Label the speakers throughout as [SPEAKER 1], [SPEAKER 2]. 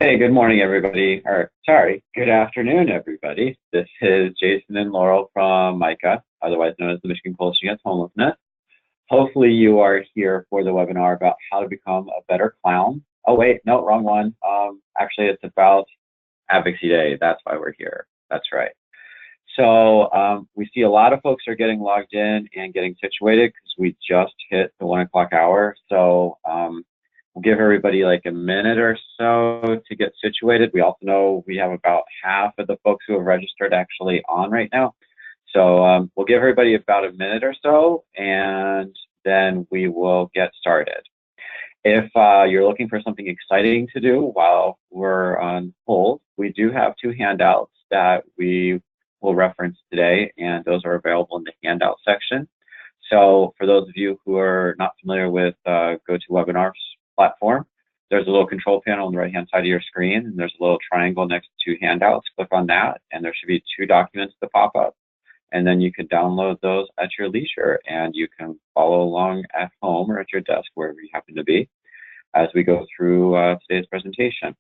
[SPEAKER 1] Hey, good morning, everybody. Or, sorry, good afternoon, everybody. This is Jason and Laurel from MICA, otherwise known as the Michigan Coalition Against Homelessness. Hopefully, you are here for the webinar about how to become a better clown. Oh, wait, no, wrong one. Actually, it's about Advocacy Day. That's why we're here. That's right. So we see a lot of folks are getting logged in and getting situated because we just hit the 1 o'clock hour. So we'll give everybody like a minute or so to get situated. We also know we have about half of the folks who have registered actually on right now. So we'll give everybody about a minute or so, and then we will get started. If you're looking for something exciting to do while we're on hold, we do have two handouts that we will reference today, and those are available in the handout section. So for those of you who are not familiar with GoToWebinar's platform, there's a little control panel on the right-hand side of your screen, and there's a little triangle next to handouts. Click on that, and there should be two documents that pop up. And then you can download those at your leisure, and you can follow along at home or at your desk, wherever you happen to be, as we go through today's presentation.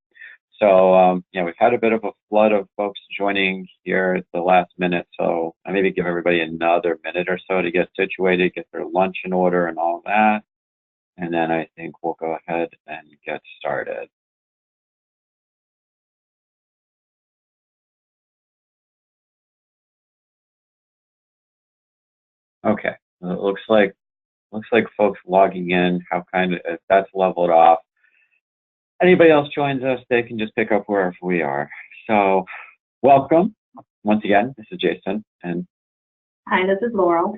[SPEAKER 1] So, we've had a bit of a flood of folks joining here at the last minute, so I maybe give everybody another minute or so to get situated, get their lunch in order and all that. And then I think we'll go ahead and get started. Okay, it looks like folks logging in have kind of, that's leveled off. Anybody else joins us, they can just pick up wherever we are. So welcome. Once again, this is Jason. And
[SPEAKER 2] hi, this is Laurel.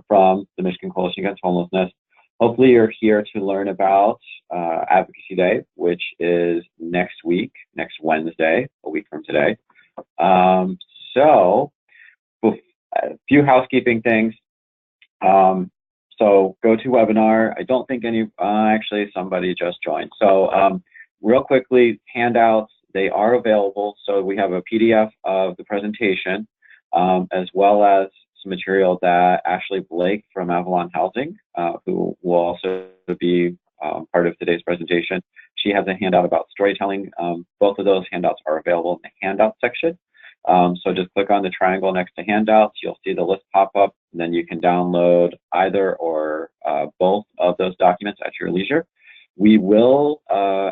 [SPEAKER 1] From the Michigan Coalition Against Homelessness. Hopefully you're here to learn about Advocacy Day, which is next week, next Wednesday, a week from today. So a few housekeeping things. So GoToWebinar, I don't think actually somebody just joined. So real quickly, handouts, they are available. So we have a PDF of the presentation, as well as some material that Ashley Blake from Avalon Housing, who will also be part of today's presentation. She has a handout about storytelling. Both of those handouts are available in the handout section. So just click on the triangle next to handouts. You'll see the list pop up, and then you can download either or both of those documents at your leisure. We will,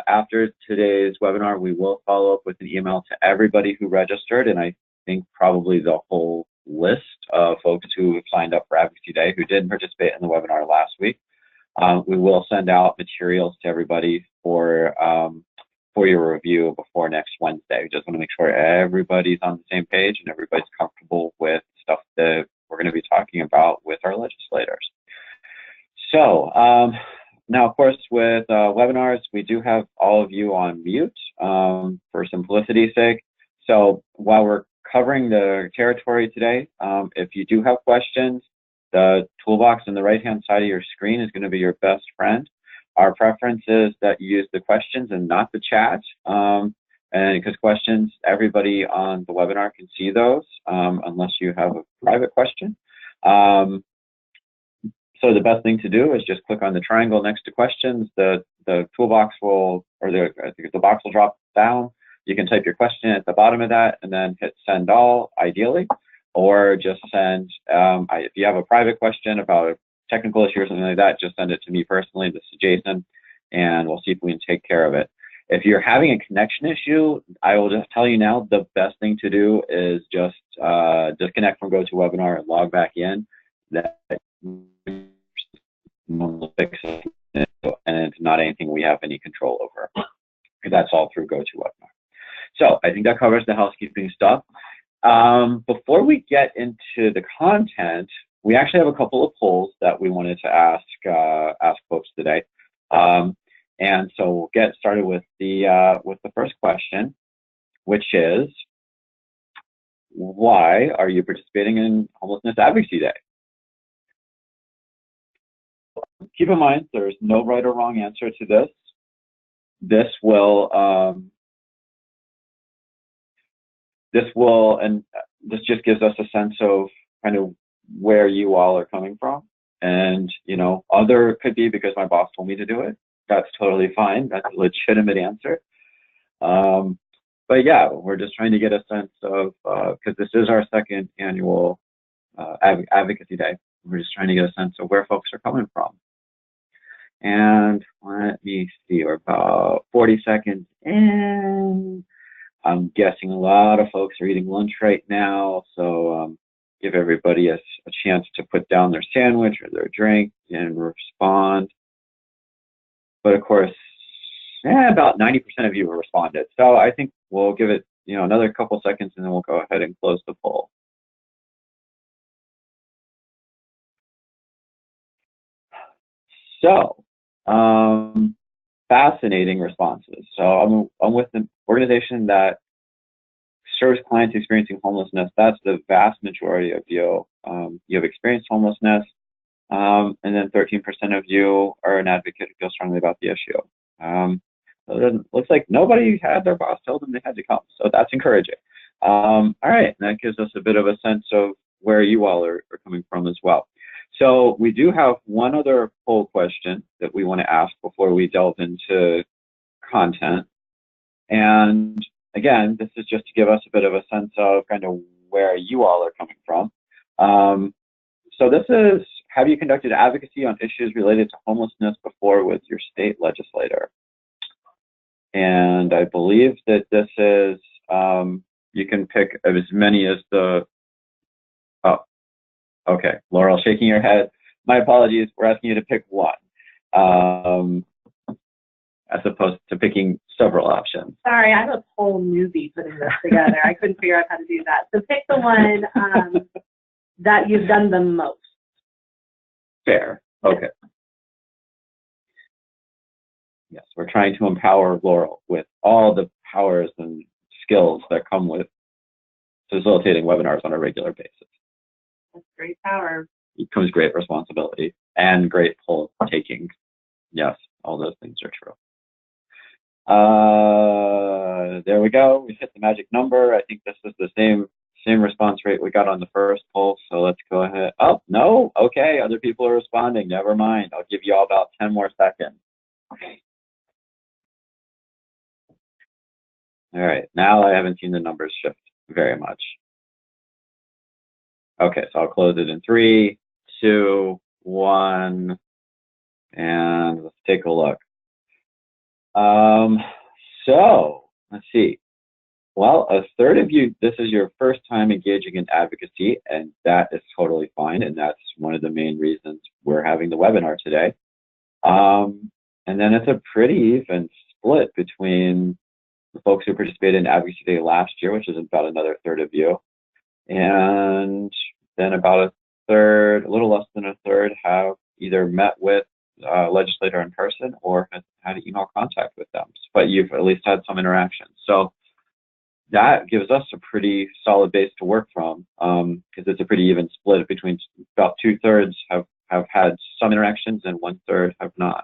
[SPEAKER 1] after today's webinar, we will follow up with an email to everybody who registered, and I think probably the whole list of folks who signed up for Advocacy Day who didn't participate in the webinar last week. We will send out materials to everybody for your review before next Wednesday. We just want to make sure everybody's on the same page and everybody's comfortable with stuff that we're going to be talking about with our legislators. So now, of course, with webinars, we do have all of you on mute for simplicity's sake. So while we're covering the territory today, if you do have questions, the toolbox on the right-hand side of your screen is going to be your best friend. Our preference is that you use the questions and not the chat, and because questions, everybody on the webinar can see those, unless you have a private question. So the best thing to do is just click on the triangle next to questions. The toolbox will, or the box will drop down. You can type your question at the bottom of that and then hit send all, ideally, or just send, if you have a private question about a technical issue or something like that, just send it to me personally. This is Jason, and we'll see if we can take care of it. If you're having a connection issue, I will just tell you now, the best thing to do is just disconnect from GoToWebinar and log back in. That will fix it, and it's not anything we have any control over. That's all through GoToWebinar. So I think that covers the housekeeping stuff. Before we get into the content, we actually have a couple of polls that we wanted to ask folks today, and so we'll get started with the first question, which is, why are you participating in Homelessness Advocacy Day? Keep in mind, there's no right or wrong answer to this. This will, and this just gives us a sense of kind of where you all are coming from. And, other could be because my boss told me to do it. That's totally fine. That's a legitimate answer. But yeah, we're just trying to get a sense of, because this is our second annual Advocacy Day. We're just trying to get a sense of where folks are coming from. And let me see, we're about 40 seconds in. I'm guessing a lot of folks are eating lunch right now, so give everybody a chance to put down their sandwich or their drink and respond. But of course, about 90% of you have responded. So I think we'll give it, another couple seconds, and then we'll go ahead and close the poll. So, fascinating responses. So I'm with an organization that serves clients experiencing homelessness. That's the vast majority of you. You have experienced homelessness, and then 13% of you are an advocate who feels strongly about the issue. So it looks like nobody had their boss tell them they had to come. So that's encouraging. All right, and that gives us a bit of a sense of where you all are coming from as well. So we do have one other poll question that we want to ask before we delve into content. And again, this is just to give us a bit of a sense of kind of where you all are coming from. So this is, have you conducted advocacy on issues related to homelessness before with your state legislator? And I believe that this is, you can pick as many as okay, Laurel shaking your head. My apologies, we're asking you to pick one, as opposed to picking several options.
[SPEAKER 2] Sorry, I'm a whole newbie putting this together. I couldn't figure out how to do that. So pick the one that you've done the most.
[SPEAKER 1] Fair, okay. Yes, we're trying to empower Laurel with all the powers and skills that come with facilitating webinars on a regular basis.
[SPEAKER 2] That's great power.
[SPEAKER 1] It comes great responsibility and great poll taking. Yes, all those things are true. There we go. We hit the magic number. I think this is the same response rate we got on the first poll. So let's go ahead. Oh, no. Okay. Other people are responding. Never mind. I'll give you all about 10 more seconds. All right. Now I haven't seen the numbers shift very much. Okay. So I'll close it in 3, 2, 1. And let's take a look. So let's see. Well, a third of you, this is your first time engaging in advocacy, and that is totally fine. And that's one of the main reasons we're having the webinar today. And then it's a pretty even split between the folks who participated in Advocacy Day last year, which is about another third of you. And then about a third, a little less than a third, have either met with legislator in person or had email contact with them, but you've at least had some interaction. So that gives us a pretty solid base to work from, because it's a pretty even split between about 2/3 have had some interactions and 1/3 have not.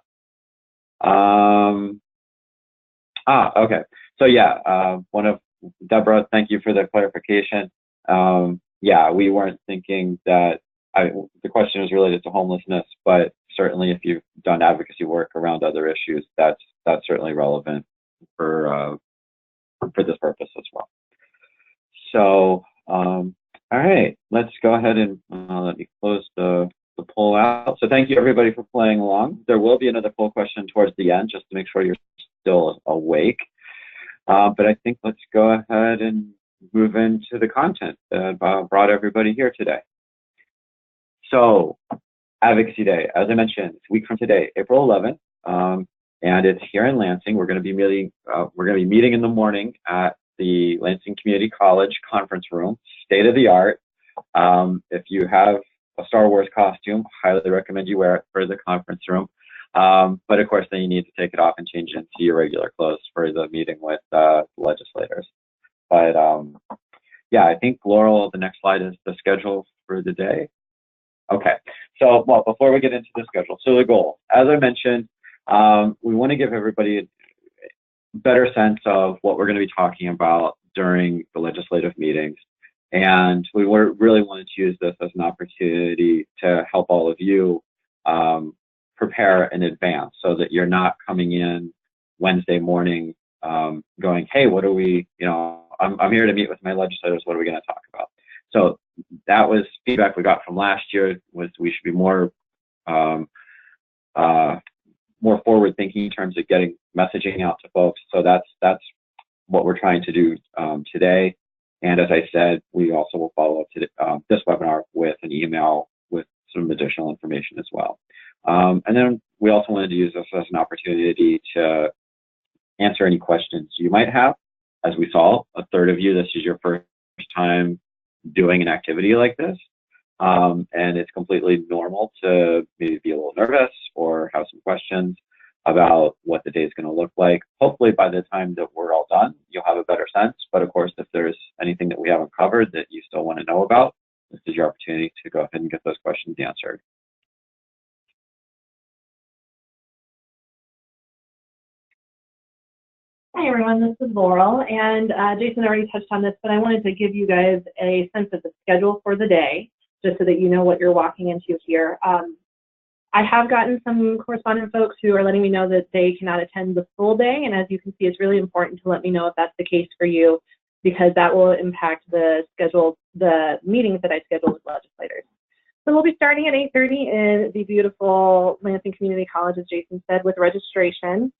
[SPEAKER 1] Okay. So yeah, one of Deborah, thank you for the clarification. Yeah, we weren't thinking that the question is related to homelessness, but certainly if you've done advocacy work around other issues, that's certainly relevant for this purpose as well. So, all right, let's go ahead and let me close the poll out. So thank you everybody for playing along. There will be another poll question towards the end just to make sure you're still awake. But I think let's go ahead and move into the content that brought everybody here today. So, Advocacy Day, as I mentioned, it's a week from today, April 11th, and it's here in Lansing. We're going to be meeting in the morning at the Lansing Community College conference room, state of the art. If you have a Star Wars costume, highly recommend you wear it for the conference room. But of course, then you need to take it off and change it into your regular clothes for the meeting with legislators. But yeah, I think Laurel, the next slide is the schedule for the day. Okay, so well, before we get into the schedule, so the goal, as I mentioned, we want to give everybody a better sense of what we're going to be talking about during the legislative meetings. And we really wanted to use this as an opportunity to help all of you prepare in advance so that you're not coming in Wednesday morning going, hey, what are we, I'm here to meet with my legislators. What are we going to talk about? So that was feedback we got from last year, was we should be more forward thinking in terms of getting messaging out to folks. So that's what we're trying to do today. And as I said, we also will follow up to this webinar with an email with some additional information as well. And then we also wanted to use this as an opportunity to answer any questions you might have. As we saw, a third of you, this is your first time doing an activity like this. And it's completely normal to maybe be a little nervous or have some questions about what the day is going to look like. Hopefully by the time that we're all done, you'll have a better sense. But of course, if there's anything that we haven't covered that you still want to know about, this is your opportunity to go ahead and get those questions answered.
[SPEAKER 2] Hi everyone, this is Laurel, and Jason already touched on this, but I wanted to give you guys a sense of the schedule for the day, just so that you know what you're walking into here. I have gotten some correspondent folks who are letting me know that they cannot attend the full day, and as you can see, it's really important to let me know if that's the case for you, because that will impact the meetings that I schedule with legislators. So we'll be starting at 8:30 in the beautiful Lansing Community College, as Jason said, with registration.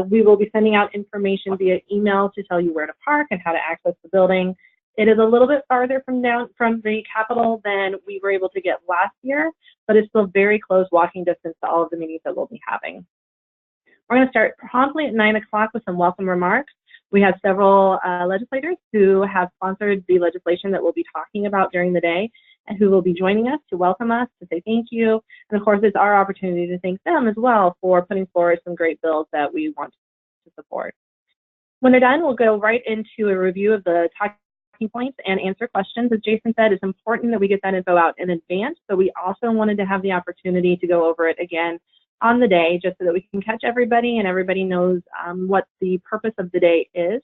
[SPEAKER 2] We will be sending out information via email to tell you where to park and how to access the building. It is a little bit farther from the Capitol than we were able to get last year, but it's still very close walking distance to all of the meetings that we'll be having. We're going to start promptly at 9 o'clock with some welcome remarks. We have several legislators who have sponsored the legislation that we'll be talking about during the day, and who will be joining us to welcome us, to say thank you. And of course, it's our opportunity to thank them as well for putting forward some great bills that we want to support. When they're done, we'll go right into a review of the talking points and answer questions. As Jason said, it's important that we get that info out in advance, so we also wanted to have the opportunity to go over it again on the day, just so that we can catch everybody and everybody knows what the purpose of the day is.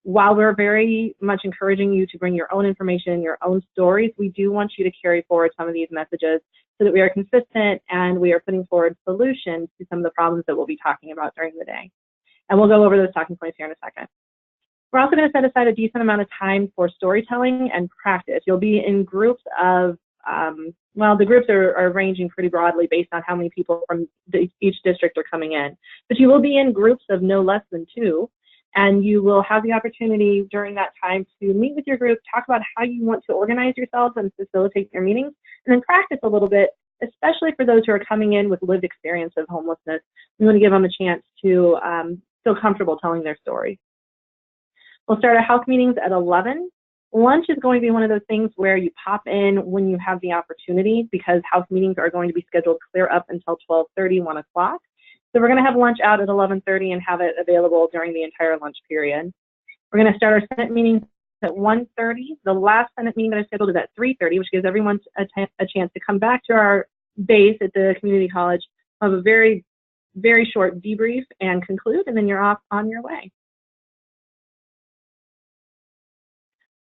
[SPEAKER 2] While we're very much encouraging you to bring your own information, your own stories, we do want you to carry forward some of these messages so that we are consistent and we are putting forward solutions to some of the problems that we'll be talking about during the day. And we'll go over those talking points here in a second. We're also going to set aside a decent amount of time for storytelling and practice. You'll be in groups of, well, the groups are ranging pretty broadly based on how many people from each district are coming in. But you will be in groups of no less than 2. And you will have the opportunity during that time to meet with your group, talk about how you want to organize yourselves and facilitate your meetings, and then practice a little bit, especially for those who are coming in with lived experience of homelessness. We want to give them a chance to feel comfortable telling their story. We'll start our house meetings at 11. Lunch is going to be one of those things where you pop in when you have the opportunity, because house meetings are going to be scheduled clear up until 12:30, 1 o'clock. So we're going to have lunch out at 11:30 and have it available during the entire lunch period. We're going to start our Senate meetings at 1:30. The last Senate meeting that I scheduled is at 3:30, which gives everyone a chance to come back to our base at the community college, have a very, very short debrief and conclude, and then you're off on your way.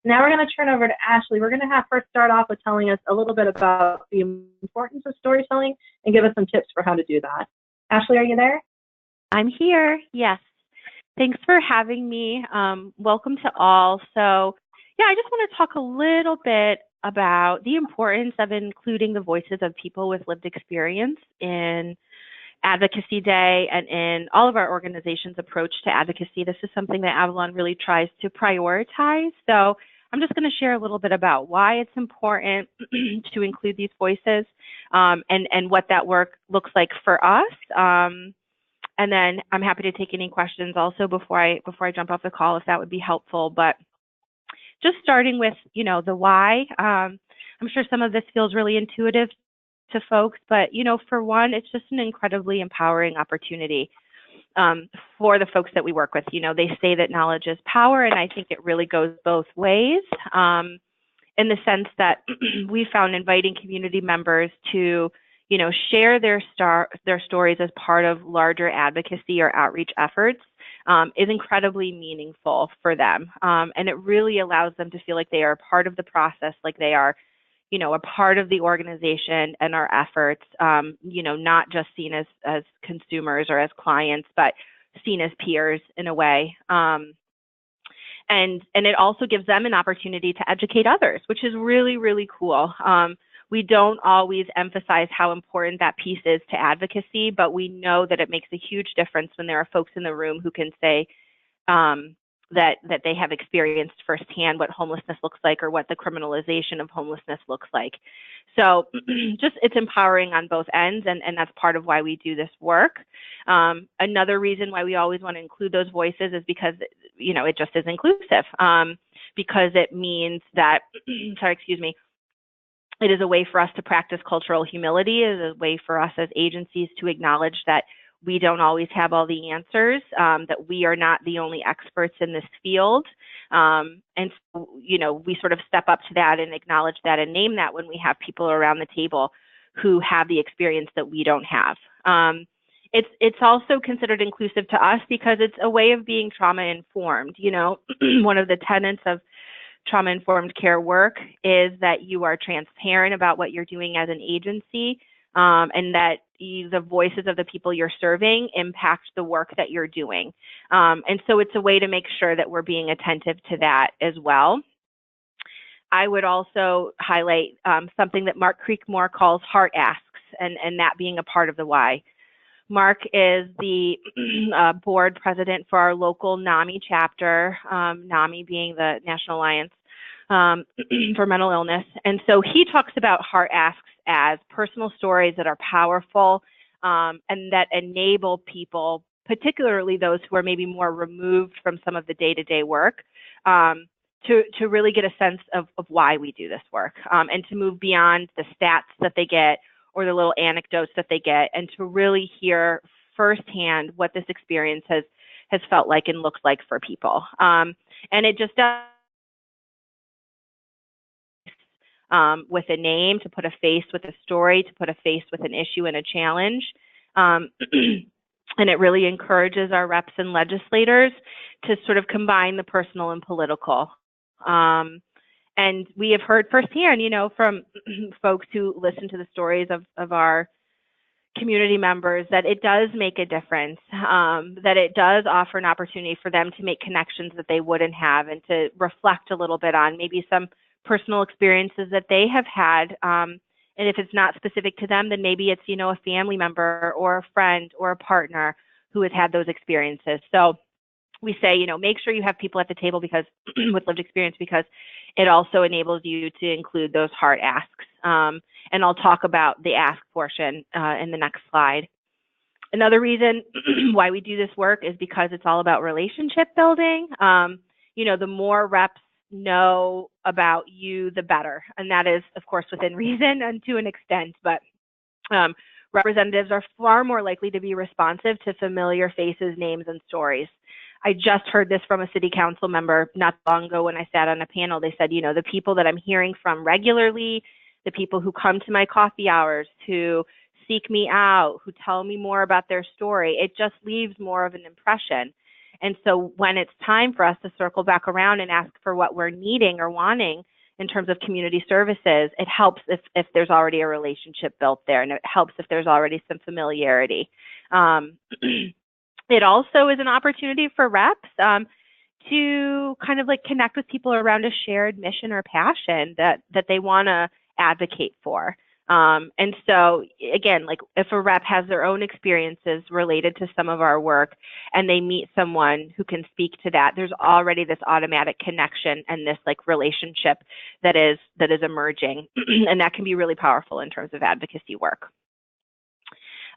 [SPEAKER 2] Now we're going to turn over to Ashley. We're going to have her start off with telling us a little bit about the importance of storytelling and give us some tips for how to do that. Ashley, are you there?
[SPEAKER 3] I'm here, yes. Thanks for having me. Welcome to all. So, yeah, I just want to talk a little bit about the importance of including the voices of people with lived experience in Advocacy Day and in all of our organization's approach to advocacy. This is something that Avalon really tries to prioritize. So I'm just going to share a little bit about why it's important to include these voices and what that work looks like for us. And then I'm happy to take any questions also before I jump off the call, if that would be helpful. But just starting with, the why. I'm sure some of this feels really intuitive to folks, but, for one, it's just an incredibly empowering opportunity for the folks that we work with. They say that knowledge is power, and I think it really goes both ways in the sense that we found inviting community members to, share their stories as part of larger advocacy or outreach efforts is incredibly meaningful for them. And it really allows them to feel like they are part of the process, like they are a part of the organization and our efforts, not just seen as consumers or as clients, but seen as peers in a way. And it also gives them an opportunity to educate others, which is really, really cool. We don't always emphasize how important that piece is to advocacy, but we know that it makes a huge difference when there are folks in the room who can say that they have experienced firsthand what homelessness looks like or what the criminalization of homelessness looks like. So just it's empowering on both ends, and that's part of why we do this work. Another reason why we always want to include those voices is because, you know, it just is inclusive, because it means that, sorry, excuse me, it is a way for us to practice cultural humility. It is a way for us as agencies to acknowledge that we don't always have all the answers, that we are not the only experts in this field. And so, you know, we sort of step up to that and acknowledge that and name that when we have people around the table who have the experience that we don't have. It's also considered inclusive to us because it's a way of being trauma informed. You know, one of the tenets of trauma-informed care work is that you are transparent about what you're doing as an agency, and that the voices of the people you're serving impact the work that you're doing. And so it's a way to make sure that we're being attentive to that as well. I would also highlight something that Mark Creekmore calls heart asks, and that being a part of the why. Mark is the board president for our local NAMI chapter, NAMI being the National Alliance for Mental Illness. And so he talks about heart asks as personal stories that are powerful and that enable people, particularly those who are maybe more removed from some of the day-to-day work, to really get a sense of why we do this work, and to move beyond the stats that they get or the little anecdotes that they get, and to really hear firsthand what this experience has felt like and looked like for people. And it just does with a name, to put a face with a story, to put a face with an issue and a challenge. And it really encourages our reps and legislators to sort of combine the personal and political. And we have heard firsthand, you know, from folks who listen to the stories of our community members that it does make a difference, that it does offer an opportunity for them to make connections that they wouldn't have, and to reflect a little bit on maybe some personal experiences that they have had. And if it's not specific to them, then maybe it's, you know, a family member or a friend or a partner who has had those experiences. So we say, you know, make sure you have people at the table because with lived experience, because it also enables you to include those heart asks. And I'll talk about the ask portion in the next slide. Another reason why we do this work is because it's all about relationship building. You know, the more reps know about you, the better. And that is, of course, within reason and to an extent, but representatives are far more likely to be responsive to familiar faces, names, and stories. I just heard this from a city council member not long ago when I sat on a panel. They said, you know, the people that I'm hearing from regularly, the people who come to my coffee hours, who seek me out, who tell me more about their story, it just leaves more of an impression. And so when it's time for us to circle back around and ask for what we're needing or wanting in terms of community services, it helps if there's already a relationship built there, and it helps if there's already some familiarity. It also is an opportunity for reps to kind of like connect with people around a shared mission or passion that they want to advocate for. And so again, like if a rep has their own experiences related to some of our work and they meet someone who can speak to that, there's already this automatic connection and this like relationship that is emerging. And that can be really powerful in terms of advocacy work.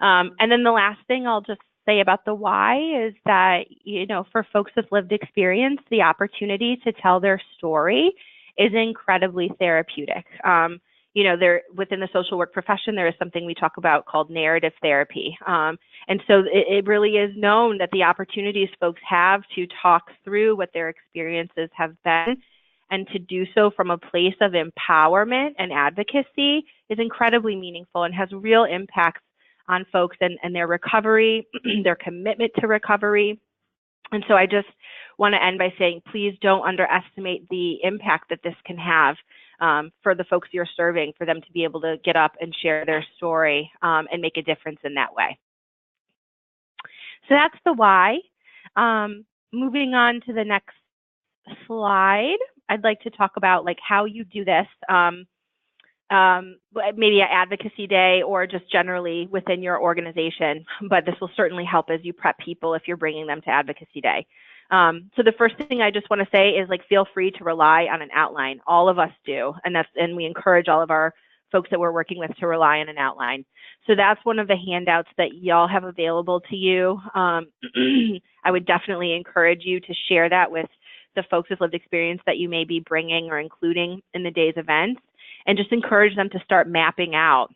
[SPEAKER 3] And then the last thing I'll just say about the why is that, you know, for folks with lived experience, the opportunity to tell their story is incredibly therapeutic. You know, there within the social work profession, there is something we talk about called narrative therapy. And so it really is known that the opportunities folks have to talk through what their experiences have been and to do so from a place of empowerment and advocacy is incredibly meaningful and has real impacts on folks and their recovery, their commitment to recovery. And so I just want to end by saying, please don't underestimate the impact that this can have for the folks you're serving, for them to be able to get up and share their story and make a difference in that way. So that's the why. Moving on to the next slide, I'd like to talk about like how you do this. Maybe an advocacy day or just generally within your organization, but this will certainly help as you prep people if you're bringing them to advocacy day. So the first thing I just want to say is like, feel free to rely on an outline. All of us do. And we encourage all of our folks that we're working with to rely on an outline. So that's one of the handouts that y'all have available to you. I would definitely encourage you to share that with the folks with lived experience that you may be bringing or including in the day's events, and just encourage them to start mapping out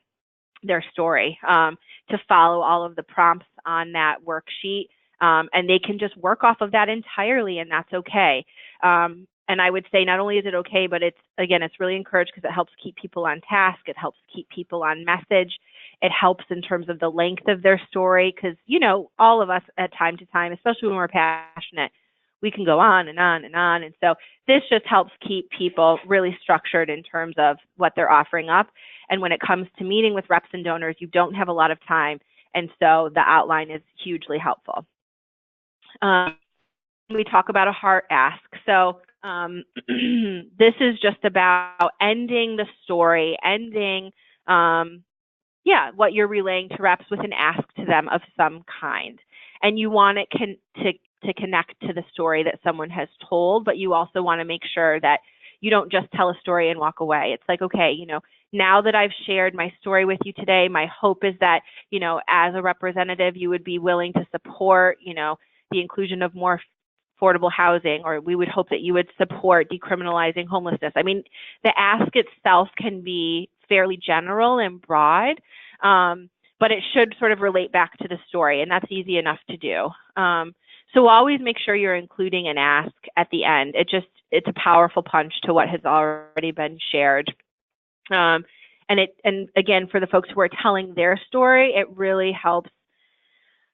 [SPEAKER 3] their story, to follow all of the prompts on that worksheet. And they can just work off of that entirely, and that's okay. And I would say not only is it okay, but it's really encouraged because it helps keep people on task. It helps keep people on message. It helps in terms of the length of their story because, all of us at time to time, especially when we're passionate, we can go on and on and on. And so this just helps keep people really structured in terms of what they're offering up. And when it comes to meeting with reps and donors, you don't have a lot of time. And so the outline is hugely helpful. We talk about a heart ask. So this is just about ending the story, ending what you're relaying to reps with an ask to them of some kind. And you want it to connect to the story that someone has told, but you also want to make sure that you don't just tell a story and walk away. It's like, okay, now that I've shared my story with you today, my hope is that, as a representative, you would be willing to support, the inclusion of more affordable housing, or we would hope that you would support decriminalizing homelessness. I mean, the ask itself can be fairly general and broad, but it should sort of relate back to the story, and that's easy enough to do. So always make sure you're including an ask at the end. It's a powerful punch to what has already been shared. And again, for the folks who are telling their story, it really helps.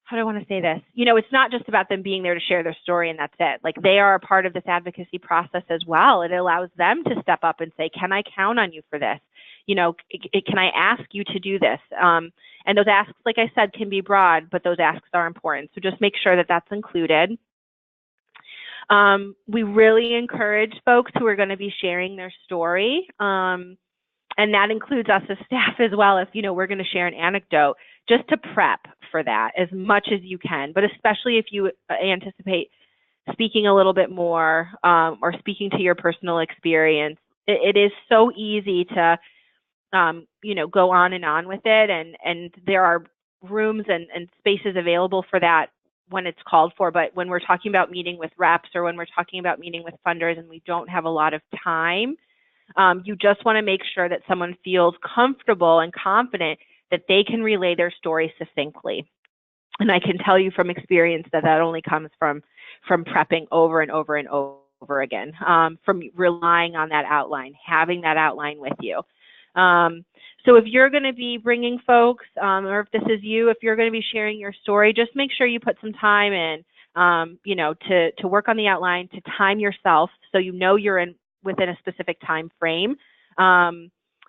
[SPEAKER 3] How do I want to say this? It's not just about them being there to share their story and that's it. Like, they are a part of this advocacy process as well. It allows them to step up and say, can I count on you for this? Can I ask you to do this? And those asks, like I said, can be broad, but those asks are important. So just make sure that that's included. We really encourage folks who are going to be sharing their story. And that includes us as staff as well. If, we're going to share an anecdote, just to prep for that as much as you can, but especially if you anticipate speaking a little bit more or speaking to your personal experience. It is so easy to, go on and on with it. And there are rooms and spaces available for that when it's called for. But when we're talking about meeting with reps or when we're talking about meeting with funders and we don't have a lot of time, you just want to make sure that someone feels comfortable and confident that they can relay their story succinctly. And I can tell you from experience that only comes from prepping over and over and over again, from relying on that outline, having that outline with you. So if you're going to be bringing folks, or if this is you, if you're going to be sharing your story, just make sure you put some time in, to work on the outline, to time yourself so you're within a specific time frame.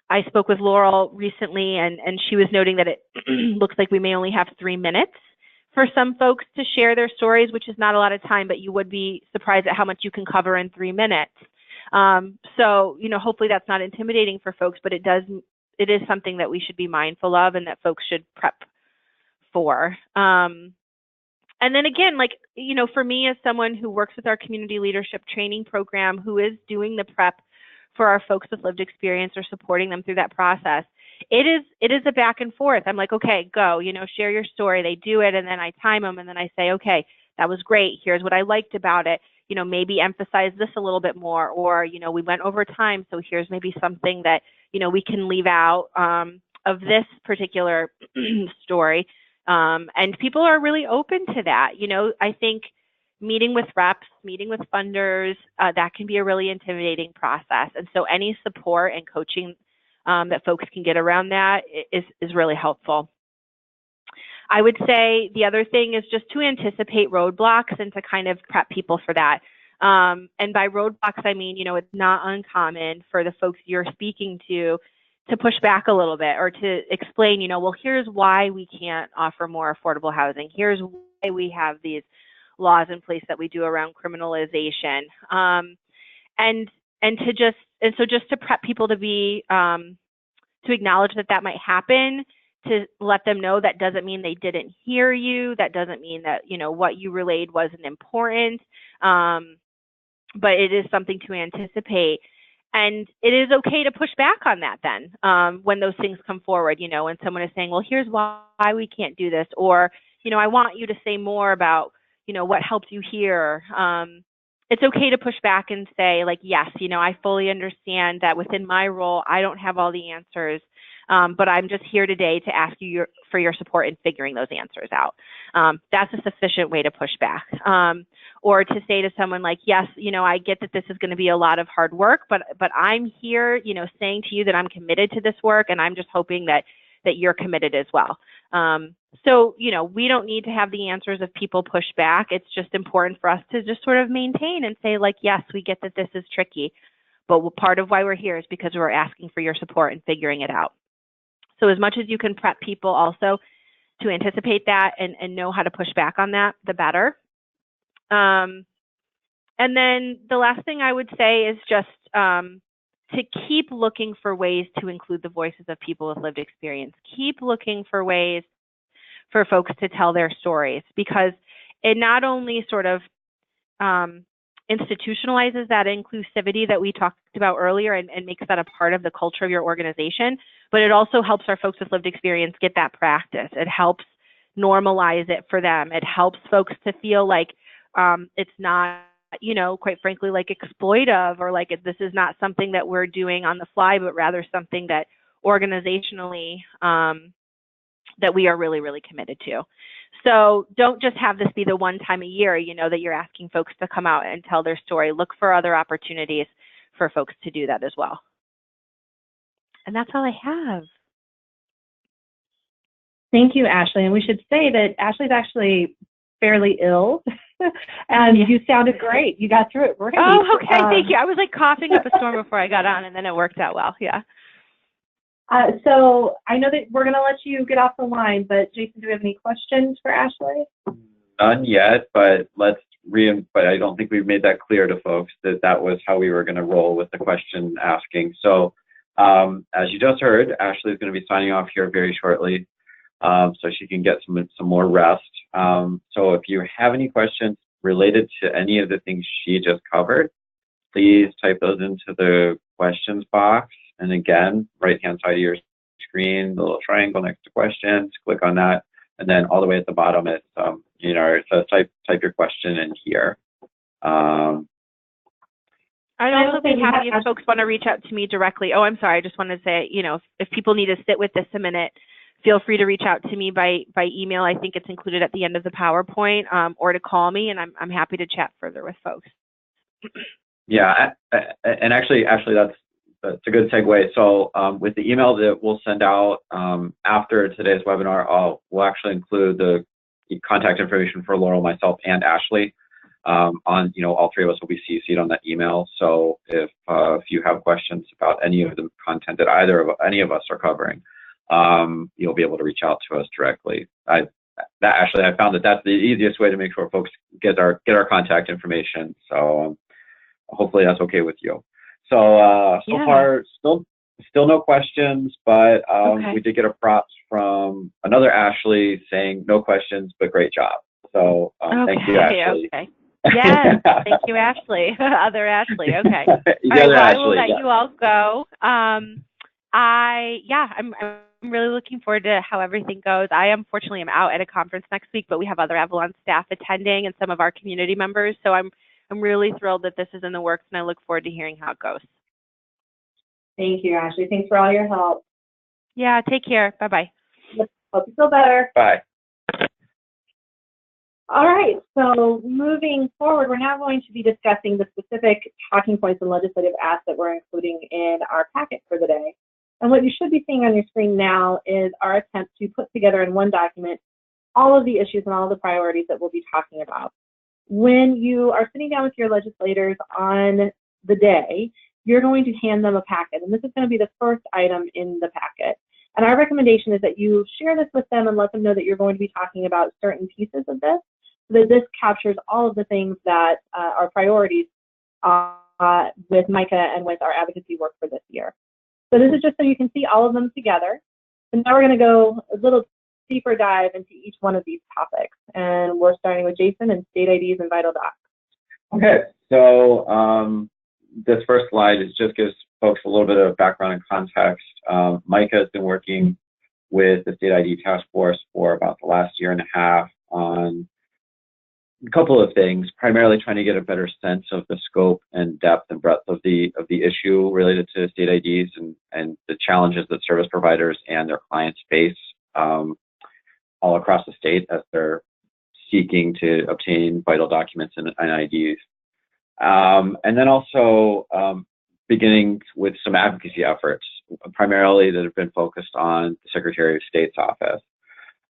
[SPEAKER 3] I spoke with Laurel recently, and she was noting that it looks like we may only have 3 minutes for some folks to share their stories, which is not a lot of time, but you would be surprised at how much you can cover in 3 minutes. So, hopefully that's not intimidating for folks, but it is something that we should be mindful of and that folks should prep for. And then again, for me as someone who works with our community leadership training program, who is doing the prep for our folks with lived experience or supporting them through that process, it is a back and forth. I'm like, okay, go, share your story. They do it, and then I time them, and then I say, okay, that was great. Here's what I liked about it. Maybe emphasize this a little bit more, or, we went over time, so here's maybe something that, we can leave out of this particular story. And people are really open to that. I think meeting with reps, meeting with funders, that can be a really intimidating process. And so any support and coaching that folks can get around that is really helpful. I would say the other thing is just to anticipate roadblocks and to kind of prep people for that. And by roadblocks, I mean, it's not uncommon for the folks you're speaking to push back a little bit or to explain, well, here's why we can't offer more affordable housing. Here's we have these laws in place that we do around criminalization. So just to prep people to be, to acknowledge that that might happen, to let them know that doesn't mean they didn't hear you. That doesn't mean that, what you relayed wasn't important. But it is something to anticipate. And it is okay to push back on that then, when those things come forward, when someone is saying, well, here's why we can't do this, or, I want you to say more about, what helped you here. It's okay to push back and say, like, yes, I fully understand that within my role, I don't have all the answers, but I'm just here today to ask you for your support in figuring those answers out. That's a sufficient way to push back. Or to say to someone like, yes, I get that this is going to be a lot of hard work, but I'm here, saying to you that I'm committed to this work, and I'm just hoping that you're committed as well. So, we don't need to have the answers if people push back. It's just important for us to just sort of maintain and say, like, yes, we get that this is tricky, but part of why we're here is because we're asking for your support in figuring it out. So as much as you can prep people also to anticipate that and know how to push back on that, the better. And then the last thing I would say is just to keep looking for ways to include the voices of people with lived experience. Keep looking for ways for folks to tell their stories, because it not only sort of institutionalizes that inclusivity that we talked about earlier and makes that a part of the culture of your organization, but it also helps our folks with lived experience get that practice. It helps normalize it for them. It helps folks to feel like it's not, quite frankly, like exploitive, or like this is not something that we're doing on the fly, but rather something that organizationally that we are really, really committed to. So don't just have this be the one time a year, that you're asking folks to come out and tell their story. Look for other opportunities for folks to do that as well. And that's all I have.
[SPEAKER 2] Thank you, Ashley. And we should say that Ashley's actually fairly ill, and you sounded great. You got through it great.
[SPEAKER 3] Oh, okay. Thank you. I was like coughing up a storm before I got on, and then it worked out well. Yeah.
[SPEAKER 2] So I know that we're going to let you get off the line, but Jason, do we have any questions for Ashley?
[SPEAKER 1] None yet, but but I don't think we've made that clear to folks that was how we were going to roll with the question asking. So as you just heard, Ashley is going to be signing off here very shortly, so she can get some more rest. So if you have any questions related to any of the things she just covered, please type those into the questions box. And again, right-hand side of your screen, the little triangle next to questions, click on that. And then all the way at the bottom, it's, it says type your question in here.
[SPEAKER 3] I'd also be happy if folks want to reach out to me directly. Oh, I'm sorry. I just wanted to say, if people need to sit with this a minute, feel free to reach out to me by email. I think it's included at the end of the PowerPoint, or to call me, and I'm happy to chat further with folks.
[SPEAKER 1] Yeah, and actually, that's a good segue. So with the email that we'll send out after today's webinar, we'll actually include the contact information for Laurel, myself, and Ashley. On all three of us will be CC'd on that email. So if you have questions about any of the content that any of us are covering, you'll be able to reach out to us directly. I found that that's the easiest way to make sure folks get our contact information. So hopefully that's okay with you. So far, still no questions, but we did get a props from another Ashley saying no questions, but great job. So thank you, Ashley.
[SPEAKER 3] Okay. Yes, thank you, Ashley. Other Ashley. Okay.
[SPEAKER 1] I
[SPEAKER 3] will let you all go. I'm really looking forward to how everything goes. Unfortunately am out at a conference next week, but we have other Avalon staff attending and some of our community members. So I'm really thrilled that this is in the works, and I look forward to hearing how it goes.
[SPEAKER 2] Thank you, Ashley. Thanks for all your help.
[SPEAKER 3] Yeah, take care. Bye-bye.
[SPEAKER 2] Hope you feel better.
[SPEAKER 1] Bye.
[SPEAKER 2] All right, so moving forward, we're now going to be discussing the specific talking points and legislative asks that we're including in our packet for the day. And what you should be seeing on your screen now is our attempt to put together in one document all of the issues and all of the priorities that we'll be talking about. When you are sitting down with your legislators on the day, you're going to hand them a packet, and this is going to be the first item in the packet. And our recommendation is that you share this with them and let them know that you're going to be talking about certain pieces of this, so that this captures all of the things that are priorities with MICA and with our advocacy work for this year. So this is just so you can see all of them together. And now we're going to go a little deeper dive into each one of these topics. And we're starting with Jason and state IDs and vital docs.
[SPEAKER 1] Okay, so this first slide just gives folks a little bit of background and context. MICA has been working with the State ID Task Force for about the last year and a half on a couple of things, primarily trying to get a better sense of the scope and depth and breadth of the issue related to state IDs and the challenges that service providers and their clients face all across the state as they're seeking to obtain vital documents and IDs. And then also beginning with some advocacy efforts, primarily that have been focused on the Secretary of State's office.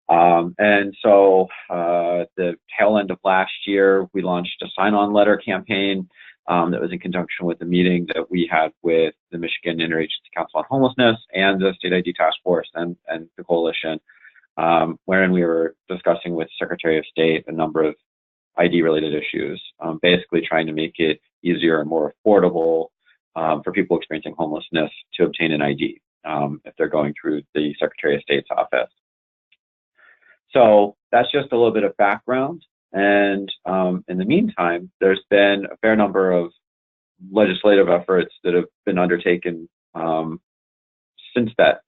[SPEAKER 1] And so the tail end of last year, we launched a sign-on letter campaign that was in conjunction with the meeting that we had with the Michigan Interagency Council on Homelessness and the State ID Task Force and the coalition, wherein we were discussing with Secretary of State a number of ID-related issues, basically trying to make it easier and more affordable for people experiencing homelessness to obtain an ID if they're going through the Secretary of State's office. So that's just a little bit of background. And in the meantime, there's been a fair number of legislative efforts that have been undertaken since that,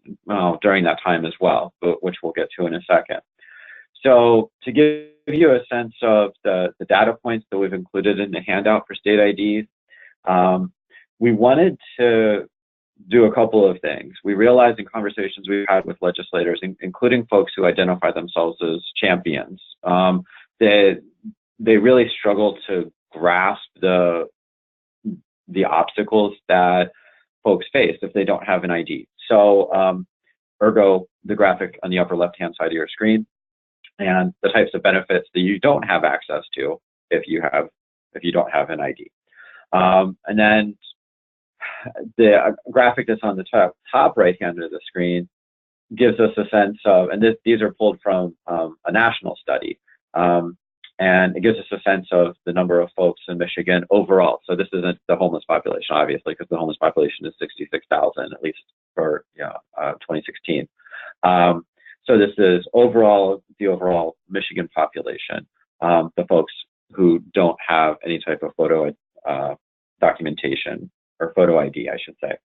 [SPEAKER 1] during that time as well, but which we'll get to in a second. So to give you a sense of the data points that we've included in the handout for state IDs, we wanted to do a couple of things. We realized in conversations we've had with legislators, including folks who identify themselves as champions, that they really struggle to grasp the obstacles that folks face if they don't have an ID. So ergo, the graphic on the upper left-hand side of your screen, and the types of benefits that you don't have access to if you don't have an ID. And then the graphic that's on the top right hand of the screen gives us a sense of, and these are pulled from a national study, and it gives us a sense of the number of folks in Michigan overall. So this isn't the homeless population, obviously, because the homeless population is 66,000, at least for 2016. So this is the overall Michigan population, the folks who don't have any type of photo documentation, or photo ID, I should say.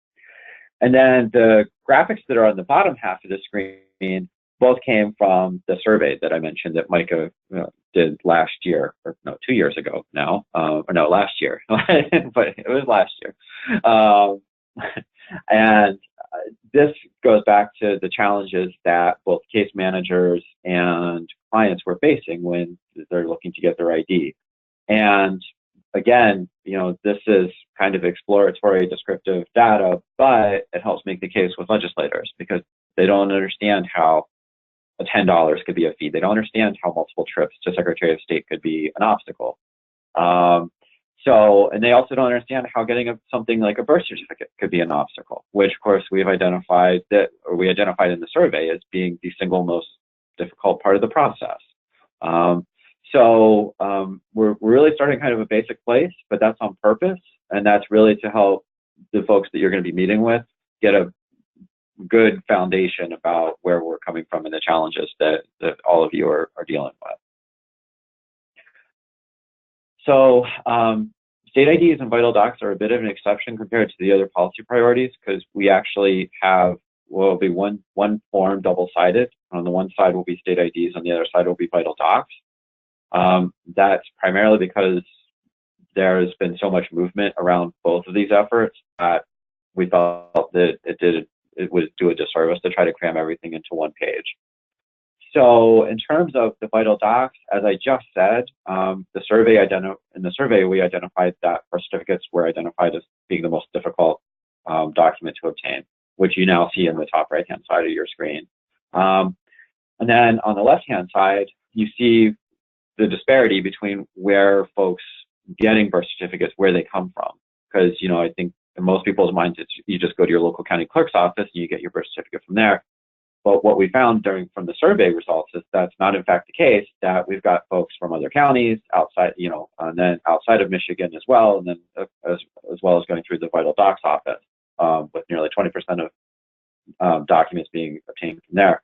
[SPEAKER 1] And then the graphics that are on the bottom half of the screen both came from the survey that I mentioned that MICA did last year, or no, 2 years ago now, or no, last year, but it was last year. And this goes back to the challenges that both case managers and clients were facing when they're looking to get their ID. And again, this is kind of exploratory descriptive data, but it helps make the case with legislators because they don't understand how $10 could be a fee. They don't understand how multiple trips to Secretary of State could be an obstacle. And they also don't understand how getting something like a birth certificate could be an obstacle, which of course we identified in the survey as being the single most difficult part of the process. We're really starting kind of a basic place, but that's on purpose. And that's really to help the folks that you're going to be meeting with get a good foundation about where we're coming from and the challenges that all of you are dealing with. So state IDs and vital docs are a bit of an exception compared to the other policy priorities because we actually have, will be one form double-sided. On the one side will be state IDs, on the other side will be vital docs. That's primarily because there's been so much movement around both of these efforts that we felt that it would do a disservice to try to cram everything into one page. So in terms of the vital docs, as I just said, in the survey we identified that birth certificates were identified as being the most difficult document to obtain, which you now see in the top right-hand side of your screen. And then on the left-hand side, you see the disparity between where folks getting birth certificates, where they come from. Because, I think in most people's minds, you just go to your local county clerk's office and you get your birth certificate from there. But what we found from the survey results is that's not in fact the case, that we've got folks from other counties outside, and then outside of Michigan as well, and then as well as going through the Vital Docs office, with nearly 20% of documents being obtained from there.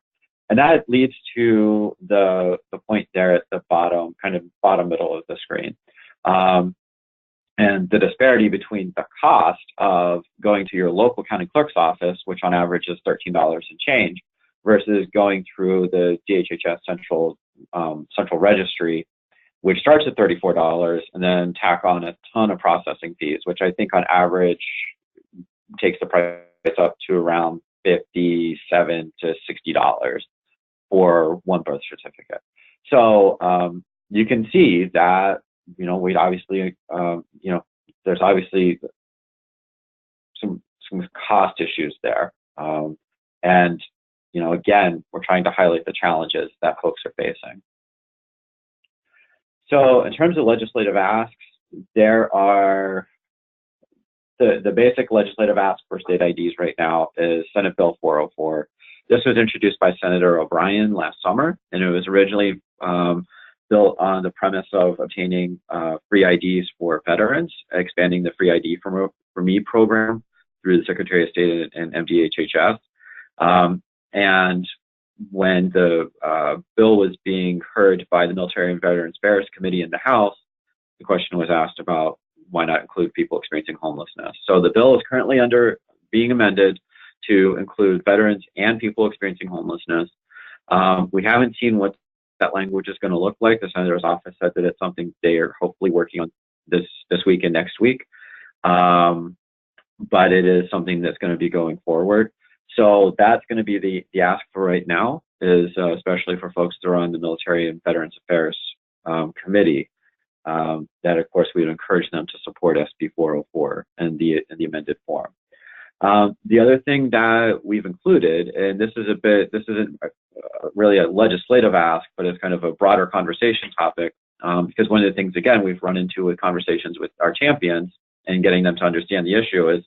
[SPEAKER 1] And that leads to the point there at the bottom, kind of bottom middle of the screen. And the disparity between the cost of going to your local county clerk's office, which on average is $13 and change, versus going through the DHHS central registry, which starts at $34 and then tack on a ton of processing fees, which I think on average takes the price up to around $57 to $60 for one birth certificate. So you can see that, we'd obviously, there's obviously some cost issues there. And, again, we're trying to highlight the challenges that folks are facing. So in terms of legislative asks, there are the basic legislative ask for state IDs right now is Senate Bill 404. This was introduced by Senator O'Brien last summer, and it was originally built on the premise of obtaining free IDs for veterans, expanding the free ID for Me program through the Secretary of State and MDHHS. And when the bill was being heard by the Military and Veterans Affairs Committee in the House, the question was asked about why not include people experiencing homelessness. So the bill is currently being amended to include veterans and people experiencing homelessness. We haven't seen what that language is going to look like. The Senator's office said that it's something they are hopefully working on this week and next week. But it is something that's going to be going forward. So that's going to be the ask for right now, is especially for folks that are on the Military and Veterans Affairs Committee, that of course we would encourage them to support SB 404 and the amended form. The other thing that we've included, and this isn't really a legislative ask, but it's kind of a broader conversation topic, because one of the things, again, we've run into with conversations with our champions and getting them to understand the issue is,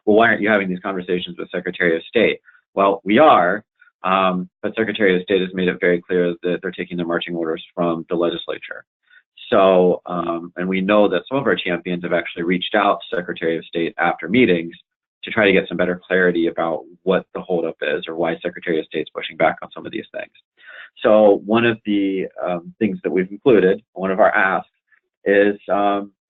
[SPEAKER 1] well, why aren't you having these conversations with Secretary of State? Well, we are, but Secretary of State has made it very clear that they're taking their marching orders from the legislature. So, and we know that some of our champions have actually reached out to Secretary of State after meetings to try to get some better clarity about what the holdup is or why Secretary of State's pushing back on some of these things. So one of the things that we've included, one of our asks, is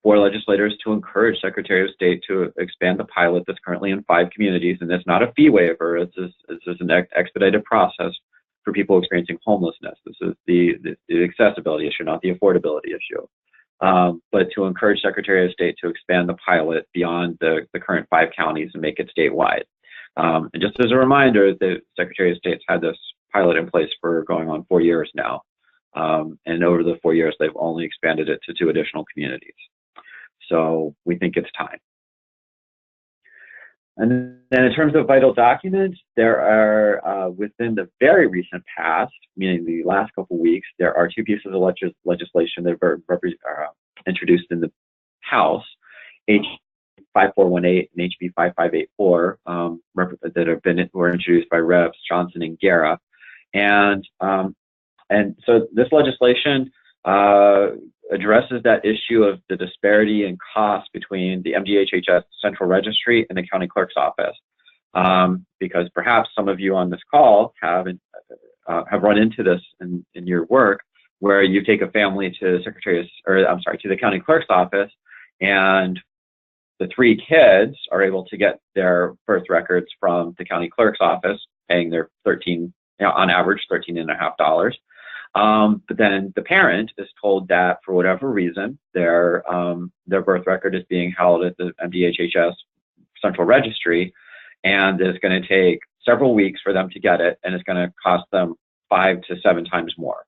[SPEAKER 1] for legislators to encourage Secretary of State to expand the pilot that's currently in 5 communities, and it's not a fee waiver, it's an expedited process for people experiencing homelessness. This is the accessibility issue, not the affordability issue. But to encourage Secretary of State to expand the pilot beyond the current 5 counties and make it statewide. And just as a reminder, the Secretary of State's had this pilot in place for going on 4 years now. And over the 4 years, they've only expanded it to 2 additional communities. So we think it's time. And then in terms of vital documents, there are, within the very recent past, meaning the last couple of weeks, there are 2 pieces of legislation that were introduced in the House, HB 5418 and HB 5584, that were introduced by Revs Johnson and Guerra. And so this legislation addresses that issue of the disparity in cost between the MDHHS Central Registry and the County Clerk's Office, because perhaps some of you on this call have run into this in your work, where you take a family to the County Clerk's Office, and the 3 kids are able to get their birth records from the County Clerk's Office, paying their on average $13.50. But then the parent is told that for whatever reason, their birth record is being held at the MDHHS Central Registry, and it's going to take several weeks for them to get it, and it's going to cost them 5 to 7 times more.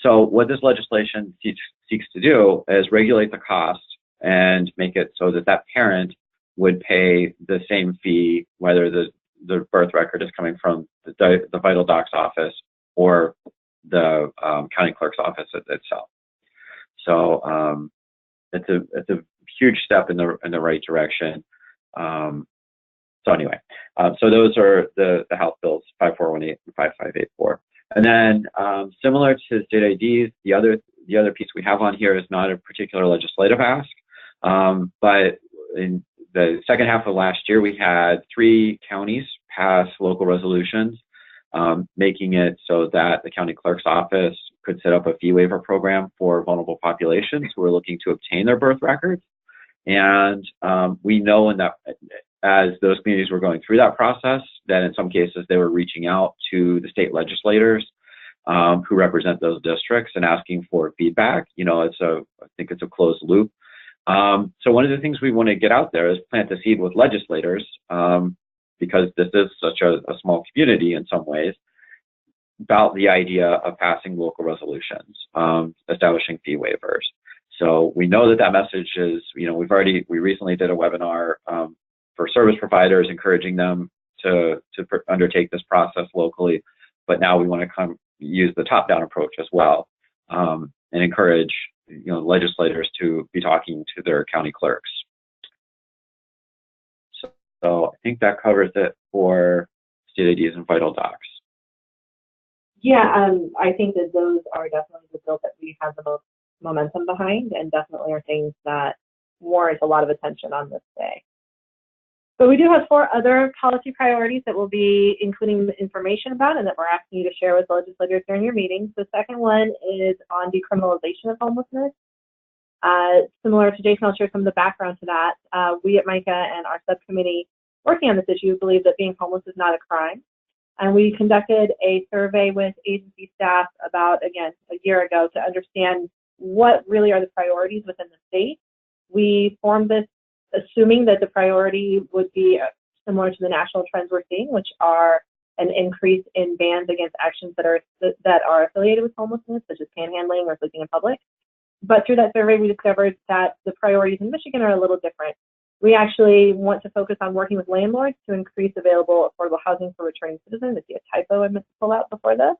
[SPEAKER 1] So what this legislation seeks to do is regulate the cost and make it so that that parent would pay the same fee, whether the birth record is coming from the Vital Docs office or the County Clerk's Office itself. So it's a huge step in the right direction. So anyway, So those are the House bills 5418 and 5584. And then similar to state IDs, the other piece we have on here is not a particular legislative ask, but in the second half of last year, we had 3 counties pass local resolutions, making it so that the county clerk's office could set up a fee waiver program for vulnerable populations who are looking to obtain their birth records. And we know that as those communities were going through that process, that in some cases they were reaching out to the state legislators who represent those districts and asking for feedback. You know, I think it's a closed loop. So one of the things we want to get out there is plant the seed with legislators, because this is such a small community in some ways, about the idea of passing local resolutions, establishing fee waivers. So we know that message is, you know, we recently did a webinar for service providers, encouraging them to undertake this process locally, but now we want to use the top-down approach as well, and encourage, you know, legislators to be talking to their county clerks. So I think that covers it for state IDs and vital docs.
[SPEAKER 2] Yeah, I think that those are definitely the bills that we have the most momentum behind, and definitely are things that warrant a lot of attention on this day. But we do have 4 other policy priorities that we'll be including information about and that we're asking you to share with legislators during your meetings. The second one is on decriminalization of homelessness. Similar to Jason, I'll share some of the background to that. We at MICA and our subcommittee working on this issue believe that being homeless is not a crime. And we conducted a survey with agency staff about, again, a year ago to understand what really are the priorities within the state. We formed this assuming that the priority would be similar to the national trends we're seeing, which are an increase in bans against actions that are affiliated with homelessness, such as panhandling or sleeping in public. But through that survey, we discovered that the priorities in Michigan are a little different. We actually want to focus on working with landlords to increase available affordable housing for returning citizens. I see a typo I meant to pull out before this.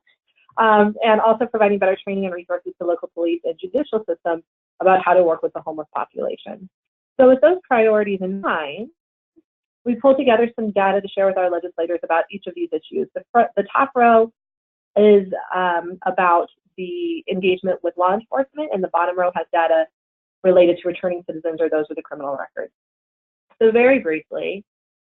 [SPEAKER 2] And also providing better training and resources to local police and judicial systems about how to work with the homeless population. So with those priorities in mind, we pulled together some data to share with our legislators about each of these issues. The top row is about the engagement with law enforcement, and the bottom row has data related to returning citizens or those with a criminal record. So very briefly,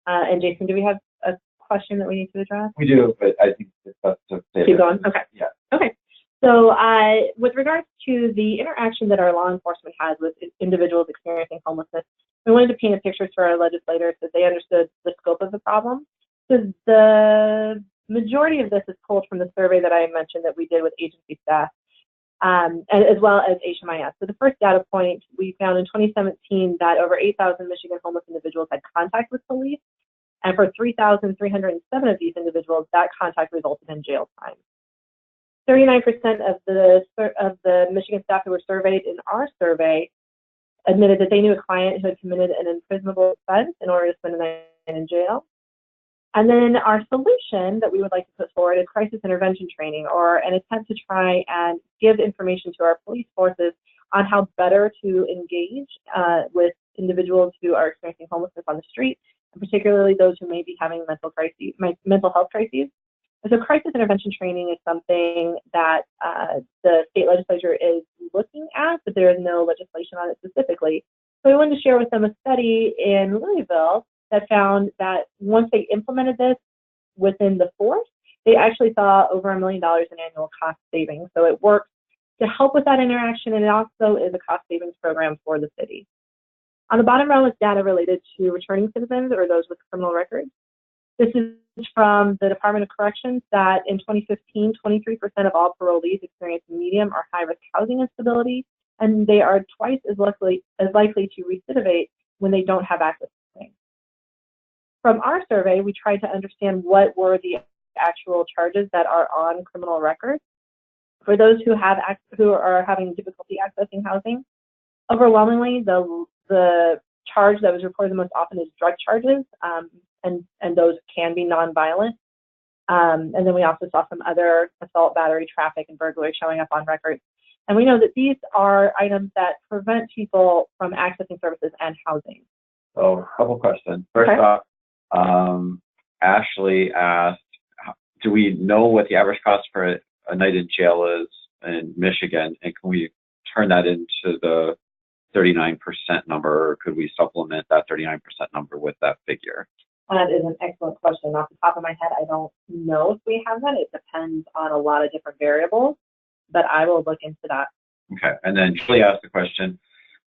[SPEAKER 2] and Jason, do we have a question that we need to address?
[SPEAKER 1] We do, but I think it's best to say
[SPEAKER 2] keep going. Okay.
[SPEAKER 1] Yeah.
[SPEAKER 2] Okay. So with regards to the interaction that our law enforcement has with individuals experiencing homelessness, we wanted to paint a picture for our legislators that they understood the scope of the problem. So the majority of this is pulled from the survey that I mentioned that we did with agency staff, and as well as HMIS. So the first data point, we found in 2017 that over 8,000 Michigan homeless individuals had contact with police, and for 3,307 of these individuals, that contact resulted in jail time. 39% of the Michigan staff who were surveyed in our survey admitted that they knew a client who had committed an imprisonable offense in order to spend a night in jail. And then our solution that we would like to put forward is crisis intervention training, or an attempt to try and give information to our police forces on how better to engage with individuals who are experiencing homelessness on the street, and particularly those who may be having mental health crises. And so crisis intervention training is something that the state legislature is looking at, but there is no legislation on it specifically. So we wanted to share with them a study in Louisville that found that once they implemented this within the force, they actually saw over $1 million in annual cost savings. So it works to help with that interaction, and it also is a cost savings program for the city. On the bottom row is data related to returning citizens or those with criminal records. This is from the Department of Corrections that in 2015, 23% of all parolees experienced medium or high-risk housing instability, and they are twice as likely to recidivate when they don't have access to housing. From our survey, we tried to understand what were the actual charges that are on criminal records. For those who are having difficulty accessing housing, overwhelmingly the charge that was reported the most often is drug charges, and those can be nonviolent. And then we also saw some other assault, battery, traffic, and burglary showing up on records. And we know that these are items that prevent people from accessing services and housing.
[SPEAKER 1] So a couple questions. First off, Ashley asked, do we know what the average cost for a night in jail is in Michigan, and can we turn that into the 39% number, or could we supplement that 39% number with that figure?
[SPEAKER 2] That is an excellent question. Off the top of my head, I don't know if we have that. It depends on a lot of different variables, but I will look into that.
[SPEAKER 1] Okay, and then Julie asked the question,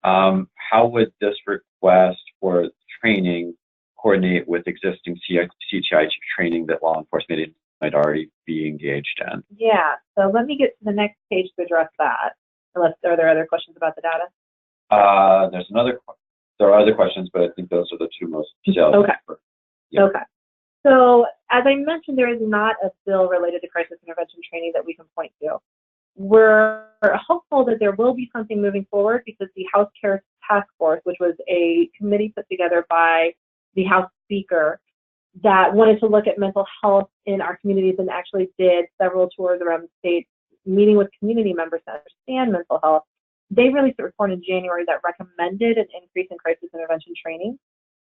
[SPEAKER 1] how would this request for training coordinate with existing CTI training that law enforcement might already be engaged in?
[SPEAKER 2] Yeah, so let me get to the next page to address that. Unless, are there other questions about the data?
[SPEAKER 1] There are other questions, but I think those are the two most salient.
[SPEAKER 2] Okay.
[SPEAKER 1] Yeah.
[SPEAKER 2] Okay. So as I mentioned, there is not a bill related to crisis intervention training that we can point to. We're hopeful that there will be something moving forward because the House Care Task Force, which was a committee put together by the House Speaker that wanted to look at mental health in our communities and actually did several tours around the state, meeting with community members to understand mental health. They released a report in January that recommended an increase in crisis intervention training.